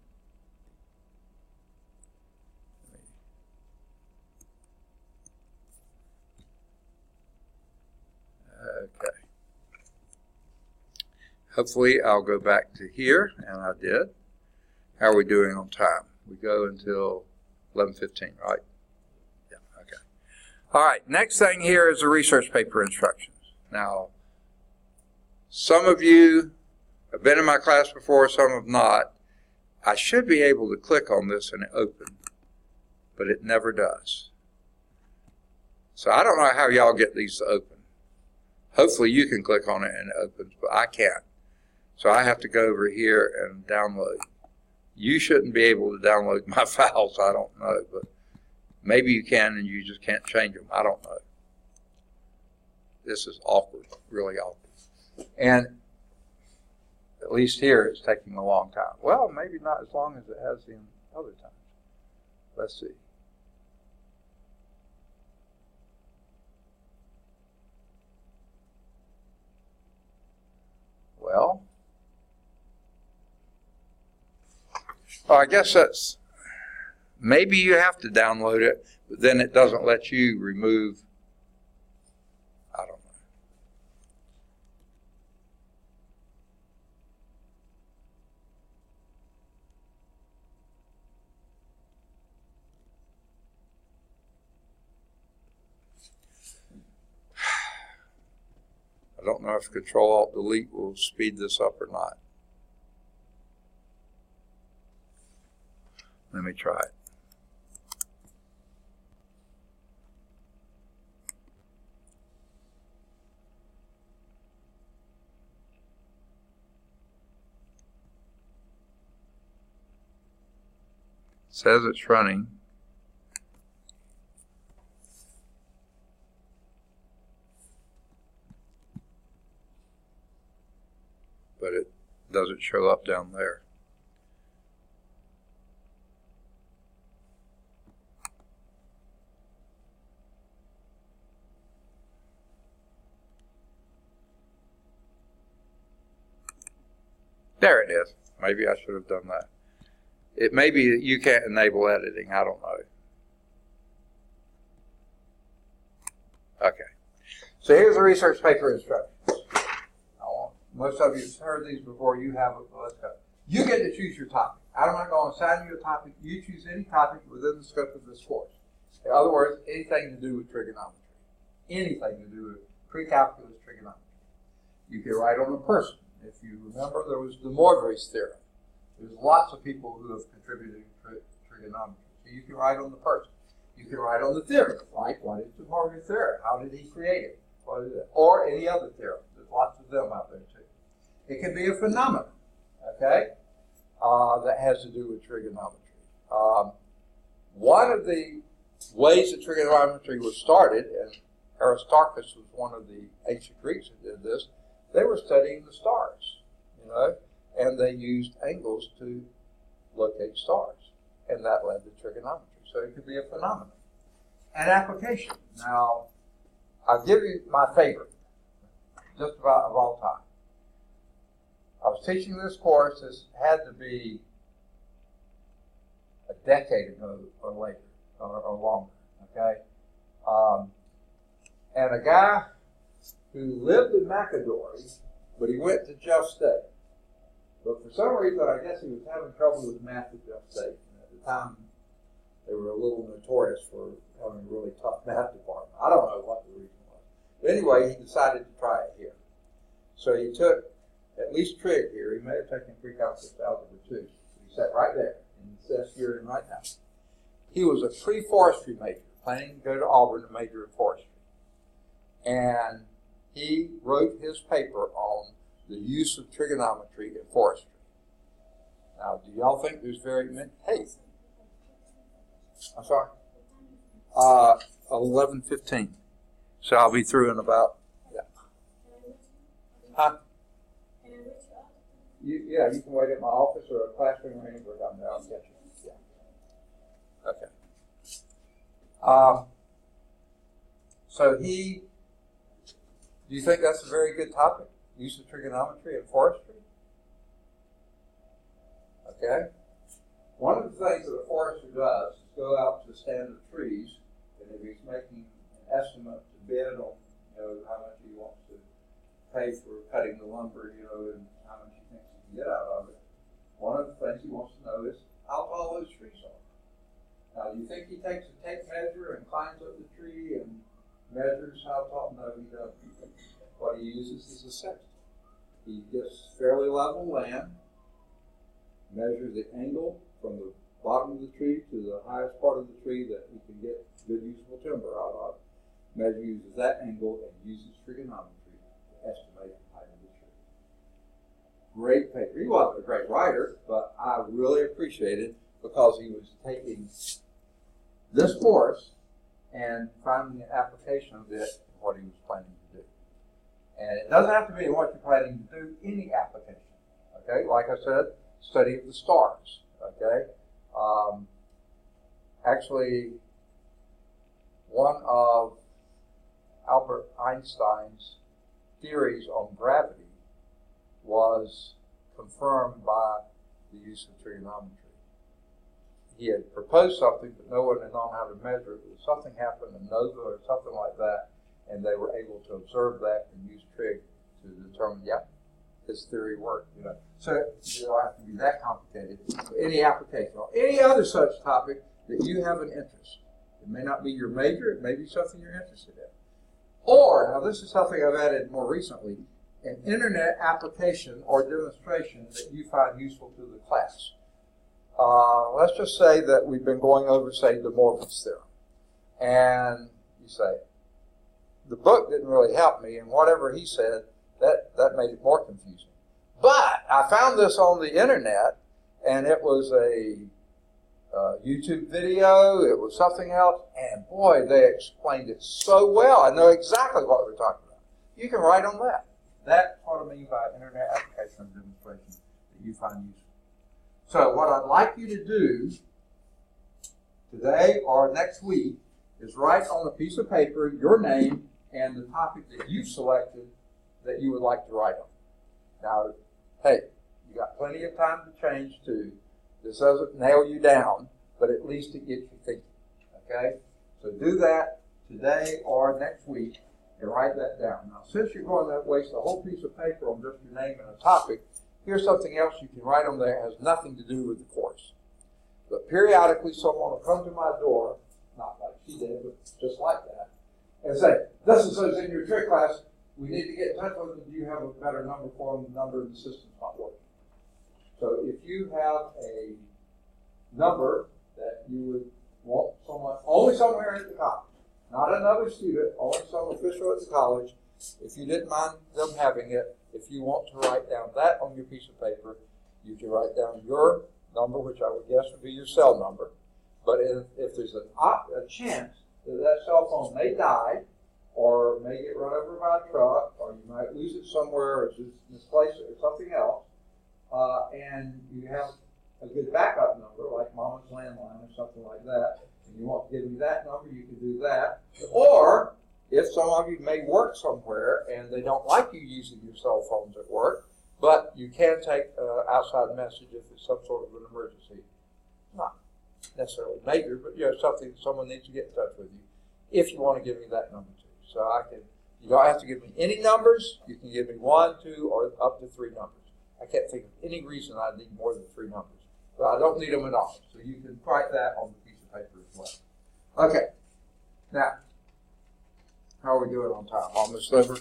Okay. Hopefully I'll go back to here, and I did. How are we doing on time? We go until 11:15, right? Yeah, okay. All right, next thing here is the research paper instructions. Now, some of you have been in my class before, some have not. I should be able to click on this and open, but it never does. So I don't know how y'all get these to open. Hopefully you can click on it and it opens, but I can't. So I have to go over here and download. You shouldn't be able to download my files, I don't know, but maybe you can and you just can't change them. I don't know. This is awkward, really awkward. And at least here it's taking a long time. Well, maybe not as long as it has in other times. Let's see. Well, I guess that's, maybe you have to download it, but then it doesn't let you remove, I don't know. I don't know if Control-Alt-Delete will speed this up or not. Let me try it. It says it's running. But it doesn't show up down there. There it is. Maybe I should have done that. It may be that you can't enable editing. I don't know. Okay. So here's the research paper instructions. Most of you have heard these before. You haven't. Let's go. You get to choose your topic. I'm not going to assign you a topic. You choose any topic within the scope of this course. In other words, anything to do with trigonometry. Anything to do with pre-calculus trigonometry. You can write on a person. If you remember, there was the Moivre's theorem. There's lots of people who have contributed to trigonometry. So you can write on the person. You can write on the theorem. Like, what is the Moivre theorem? How did he create it? What is it? Or any other theorem. There's lots of them out there too. It can be a phenomenon, okay, that has to do with trigonometry. One of the ways that trigonometry was started, and Aristarchus was one of the ancient Greeks who did this, they were studying the stars, and they used angles to locate stars, and that led to trigonometry. So it could be a phenomenon. An application. Now, I'll give you my favorite, just about of all time. I was teaching this course. This had to be a decade ago or later, or longer, okay? And a guy who lived in McAdory, but he went to Jeff State. But for some reason, I guess he was having trouble with math at Jeff State. And at the time, they were a little notorious for having a really tough math department. I don't know what the reason was. But anyway, he decided to try it here. So he took at least trig here. He may have taken pre-calculus algebra too. He sat right there and says here and right now. He was a pre-forestry major, planning to go to Auburn to major in forestry. And he wrote his paper on the use of trigonometry in forestry. Now, do y'all think there's very many? Hey, I'm sorry. 11:15. So I'll be through in about. Yeah. Huh? You can wait at my office or a classroom or anywhere down there. I'll catch you. Yeah. Okay. So do you think that's a very good topic? Use of trigonometry in forestry? Okay. One of the things that a forester does is go out to the stand of trees, and if he's making an estimate to bid on, how much he wants to pay for cutting the lumber, and how much he thinks he can get out of it. One of the things he wants to know is how tall those trees are. Now, do you think he takes a tape measure and climbs up the tree and measures how tall? No, he doesn't. What he uses is a sextant. He gets fairly level land, measures the angle from the bottom of the tree to the highest part of the tree that he can get good usable timber out of. Uses that angle and uses trigonometry to estimate the height of the tree. Great paper. He wasn't a great writer, but I really appreciate it because he was taking this course and finding an application of it in what he was planning to do. And it doesn't have to be what you're planning to do, any application. Okay, like I said, study of the stars. Okay, actually, one of Albert Einstein's theories on gravity was confirmed by the use of trigonometry. He had proposed something, but no one had known how to measure it. Something happened, a nova or something like that, and they were able to observe that and use trig to determine, his theory worked. So you don't have to be that complicated. For any application or any other such topic that you have an interest. It may not be your major, it may be something you're interested in. Or, now this is something I've added more recently, an internet application or demonstration that you find useful to the class. Let's just say that we've been going over, say, the Morgan's theorem. And you say, the book didn't really help me, and whatever he said, that made it more confusing. But I found this on the internet, and it was a YouTube video, it was something else, and boy, they explained it so well. I know exactly what we're talking about. You can write on that. That's what I mean by internet application and demonstration that you find useful. So what I'd like you to do today or next week is write on a piece of paper your name and the topic that you've selected that you would like to write on. Now, hey, you got plenty of time to change too. This doesn't nail you down, but at least it gets you thinking, okay? So do that today or next week and write that down. Now, since you're going to waste a whole piece of paper on just your name and a topic, here's something else you can write on there that has nothing to do with the course. But periodically someone will come to my door, not like she did, but just like that, and say, this is in your trig class, we need to get in touch with them. Do you have a better number for them? The number in the system's not working. So if you have a number that you would want someone, only somewhere at the college, not another student, only some official at the college, if you didn't mind them having it, if you want to write down that on your piece of paper, you can write down your number, which I would guess would be your cell number. But if there's a chance that cell phone may die or may get run over by a truck, or you might lose it somewhere or just misplace it or something else, and you have a good backup number like Mama's landline or something like that, and you want to give me that number, you can do that. Or if some of you may work somewhere and they don't like you using your cell phones at work, but you can take outside message if it's some sort of an emergency. Not necessarily major, but something someone needs to get in touch with you. If you want to give me that number too. So you don't have to give me any numbers. You can give me 1, 2, or up to 3 numbers. I can't think of any reason I need more than 3 numbers. But I don't need them at all. So you can write that on the piece of paper as well. Okay. Now, How are we doing on time? Almost over?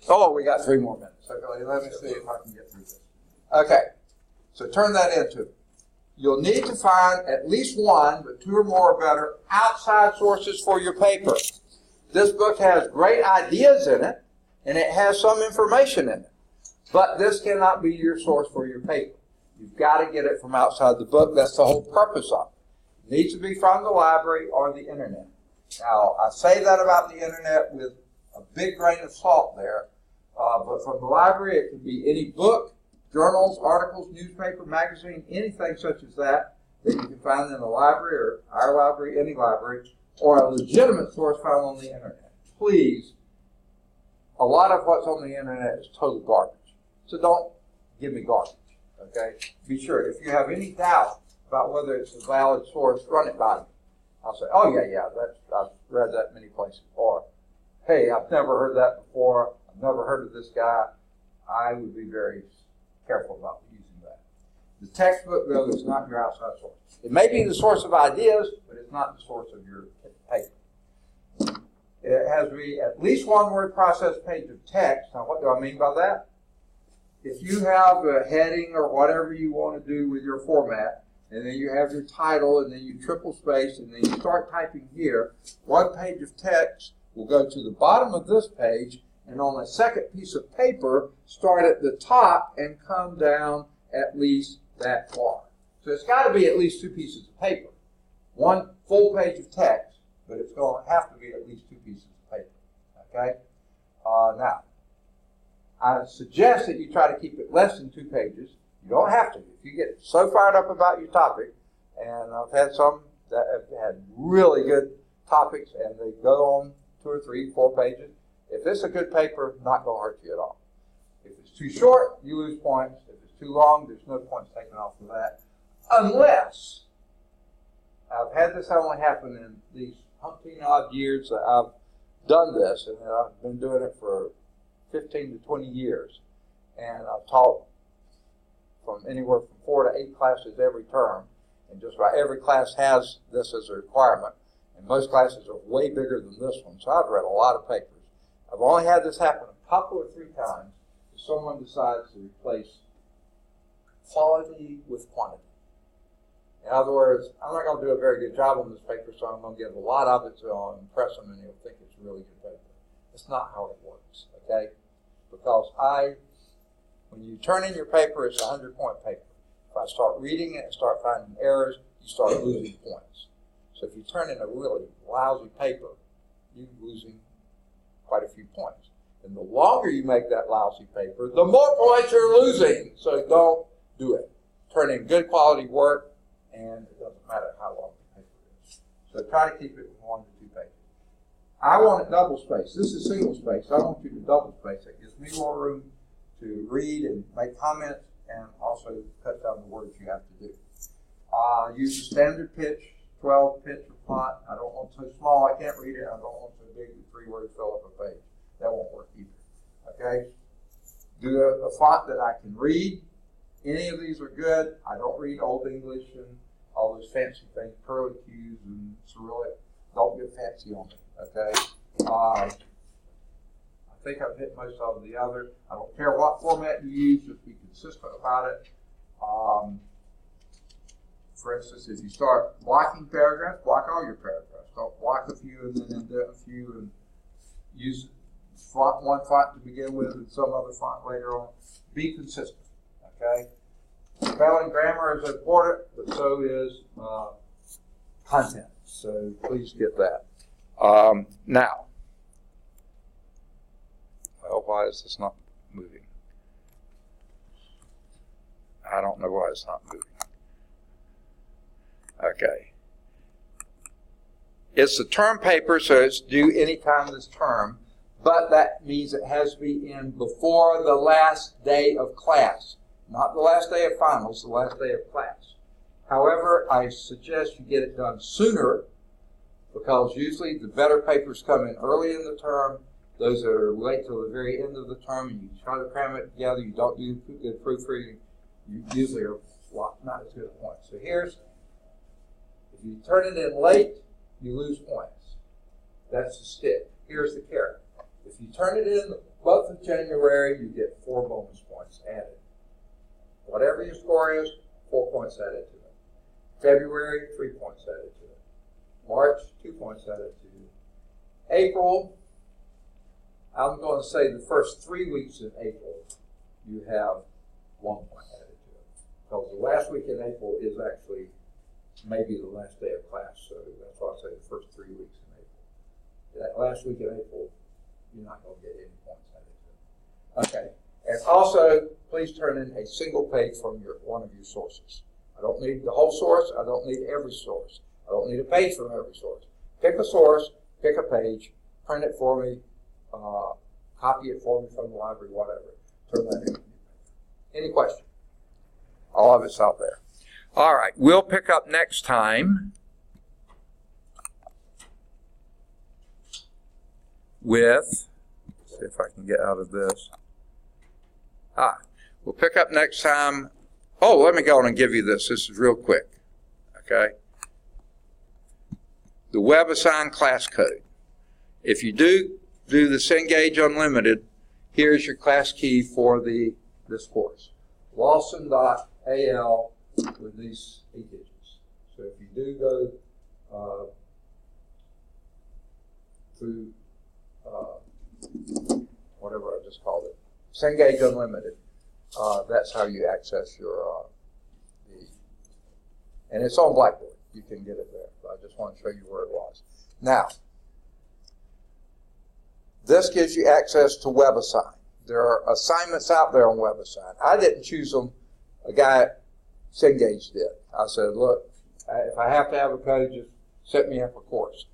Oh, we got 3 more minutes. Okay, let me see if I can get through this. Okay, so turn that into it. You'll need to find at least one, but 2 or more are better, outside sources for your paper. This book has great ideas in it, and it has some information in it. But this cannot be your source for your paper. You've got to get it from outside the book. That's the whole purpose of it. It needs to be from the library or the internet. Now, I say that about the internet with a big grain of salt there, but from the library, it can be any book, journals, articles, newspaper, magazine, anything such as that you can find in the library or our library, any library, or a legitimate source found on the internet. Please, a lot of what's on the internet is total garbage. So don't give me garbage, okay? Be sure, if you have any doubt about whether it's a valid source, run it by me. I'll say, oh yeah, I've read that many places. Or, hey, I've never heard that before. I've never heard of this guy. I would be very careful about using that. The textbook, though, is not your outside source. It may be the source of ideas, but it's not the source of your paper. It has to be at least 1 word process page of text. Now, what do I mean by that? If you have a heading or whatever you want to do with your format, and then you have your title, and then you triple space, and then you start typing here, 1 page of text will go to the bottom of this page, and on a second piece of paper, start at the top and come down at least that far. So it's got to be at least 2 pieces of paper. 1 full page of text, but it's going to have to be at least 2 pieces of paper. Okay? Now, I suggest that you try to keep it less than 2 pages. You don't have to. If you get so fired up about your topic, and I've had some that have had really good topics, and they go on 2 or 3, 4 pages. If it's a good paper, not going to hurt you at all. If it's too short, you lose points. If it's too long, there's no points taken off of that. Unless, I've had this only happen in these 15-odd years that I've done this, and I've been doing it for 15 to 20 years. And I've taught from anywhere from 4 to 8 classes every term. And just about every class has this as a requirement. And most classes are way bigger than this one. So I've read a lot of papers. I've only had this happen a couple or 3 times. Someone decides to replace quality with quantity. In other words, I'm not going to do a very good job on this paper, so I'm going to give a lot of it to impress them, and they'll think it's a really good paper. That's not how it works, okay? Because when you turn in your paper, it's a 100-point paper. If I start reading it and start finding errors, you start losing points. So if you turn in a really lousy paper, you're losing quite a few points. And the longer you make that lousy paper, the more points you're losing. So don't do it. Turn in good quality work, and it doesn't matter how long the paper is. So try to keep it 1 to 2 pages. I want it double spaced. This is single spaced. I want you to double space it. It gives me more room to read and make comments, and also cut down the words you have to do. Use a standard pitch, 12 pitch or font. I don't want so small I can't read it. I don't want so big that 3 words fill up a page. That won't work either. Okay? Do a font that I can read. Any of these are good. I don't read Old English and all those fancy things, curlicues and Cyrillic. Don't get fancy on me. Okay? I think I've hit most of the other. I don't care what format you use, just be consistent about it. For instance, if you start blocking paragraphs, block all your paragraphs. Don't block a few and then indent a few and use one font to begin with and some other font later on. Be consistent, okay? Spelling, grammar is important, but so is content. So please get that. Now, well, why is this not moving? I don't know why it's not moving. Okay. It's a term paper, so it's due anytime this term, but that means it has to be in before the last day of class. Not the last day of finals, the last day of class. However, I suggest you get it done sooner, because usually the better papers come in early in the term. Those that are late till the very end of the term, and you try to cram it together, you don't do good proofreading, you usually are not as good at points. So here's, if you turn it in late, you lose points. That's the stick. here's the carrot. If you turn it in the month of January, you get 4 bonus points added. Whatever your score is, 4 points added to it. February, 3 points added to it. March, 2 points added to it. April, I'm going to say the first 3 weeks in April, you have 1 point added to it. Because the last week in April is actually maybe the last day of class, so that's why I say the first 3 weeks in April. That last week in April, you're not going to get any points added to it. Okay, and also, please turn in a single page from one of your sources. I don't need the whole source. I don't need every source. I don't need a page from every source. Pick a source, pick a page, print it for me, copy it for me from the library, whatever. Turn that in. Any question? All of it's out there. All right, we'll pick up next time with, see if I can get out of this. We'll pick up next time. Oh, let me go on and give you this. This is real quick. Okay. The WebAssign class code. If you do the Cengage Unlimited, here's your class key for this course. Lawson.al with these 8 digits. So if you do go through whatever I just called it, Cengage Unlimited, that's how you access your and it's on Blackboard. You can get it there. But I just want to show you where it was. Now, this gives you access to WebAssign. There are assignments out there on WebAssign. I didn't choose them. A guy at Cengage did. I said, look, if I have to have a code, just set me up a course.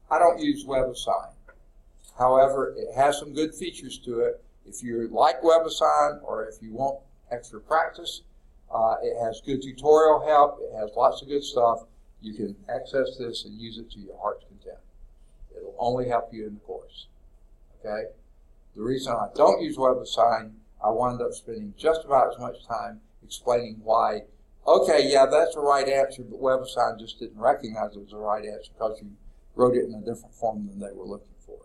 I don't use WebAssign. However, it has some good features to it. If you like WebAssign or if you want extra practice, it has good tutorial help. It has lots of good stuff. You can access this and use it to your heart's content. It'll only help you in the course. Okay? The reason I don't use WebAssign, I wound up spending just about as much time explaining why, okay, yeah, that's the right answer, but WebAssign just didn't recognize it was the right answer because you wrote it in a different form than they were looking for.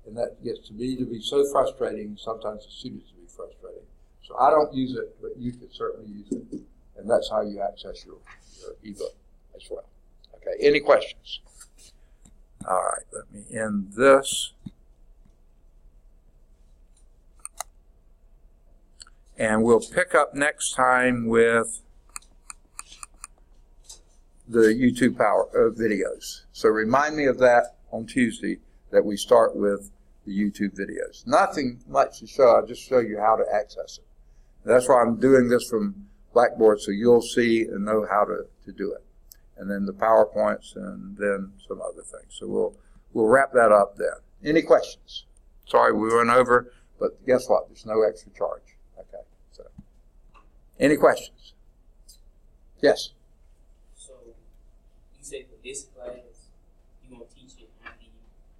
And that gets to be so frustrating, sometimes the students to be frustrating. So I don't use it, but you could certainly use it. And that's how you access your ebook as well. Okay, any questions? All right, let me end this. And we'll pick up next time with the YouTube power videos. So remind me of that on Tuesday, that we start with the YouTube videos. Nothing much to show. I'll just show you how to access it. That's why I'm doing this from Blackboard, so you'll see and know how to do it. And then the PowerPoints and then some other things. So we'll wrap that up then. Any questions? Sorry we went over, but guess what? There's no extra charge. Okay. So any questions? Yes? So you say for this class, you won't teach it on the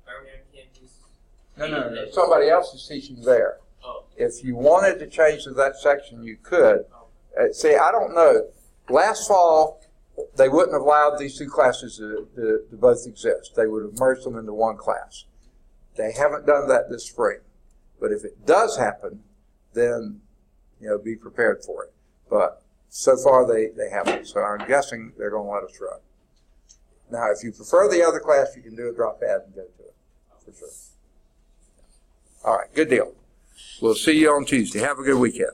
Birmingham campus? No. Somebody else is teaching there. Oh. If you wanted to change to that section, you could. See, I don't know. Last fall, they wouldn't have allowed these two classes to both exist. They would have merged them into one class. They haven't done that this spring. But if it does happen, then, be prepared for it. But so far, they haven't. So I'm guessing they're going to let us run. Now, if you prefer the other class, you can do a drop add and go to it, for sure. All right, good deal. We'll see you on Tuesday. Have a good weekend.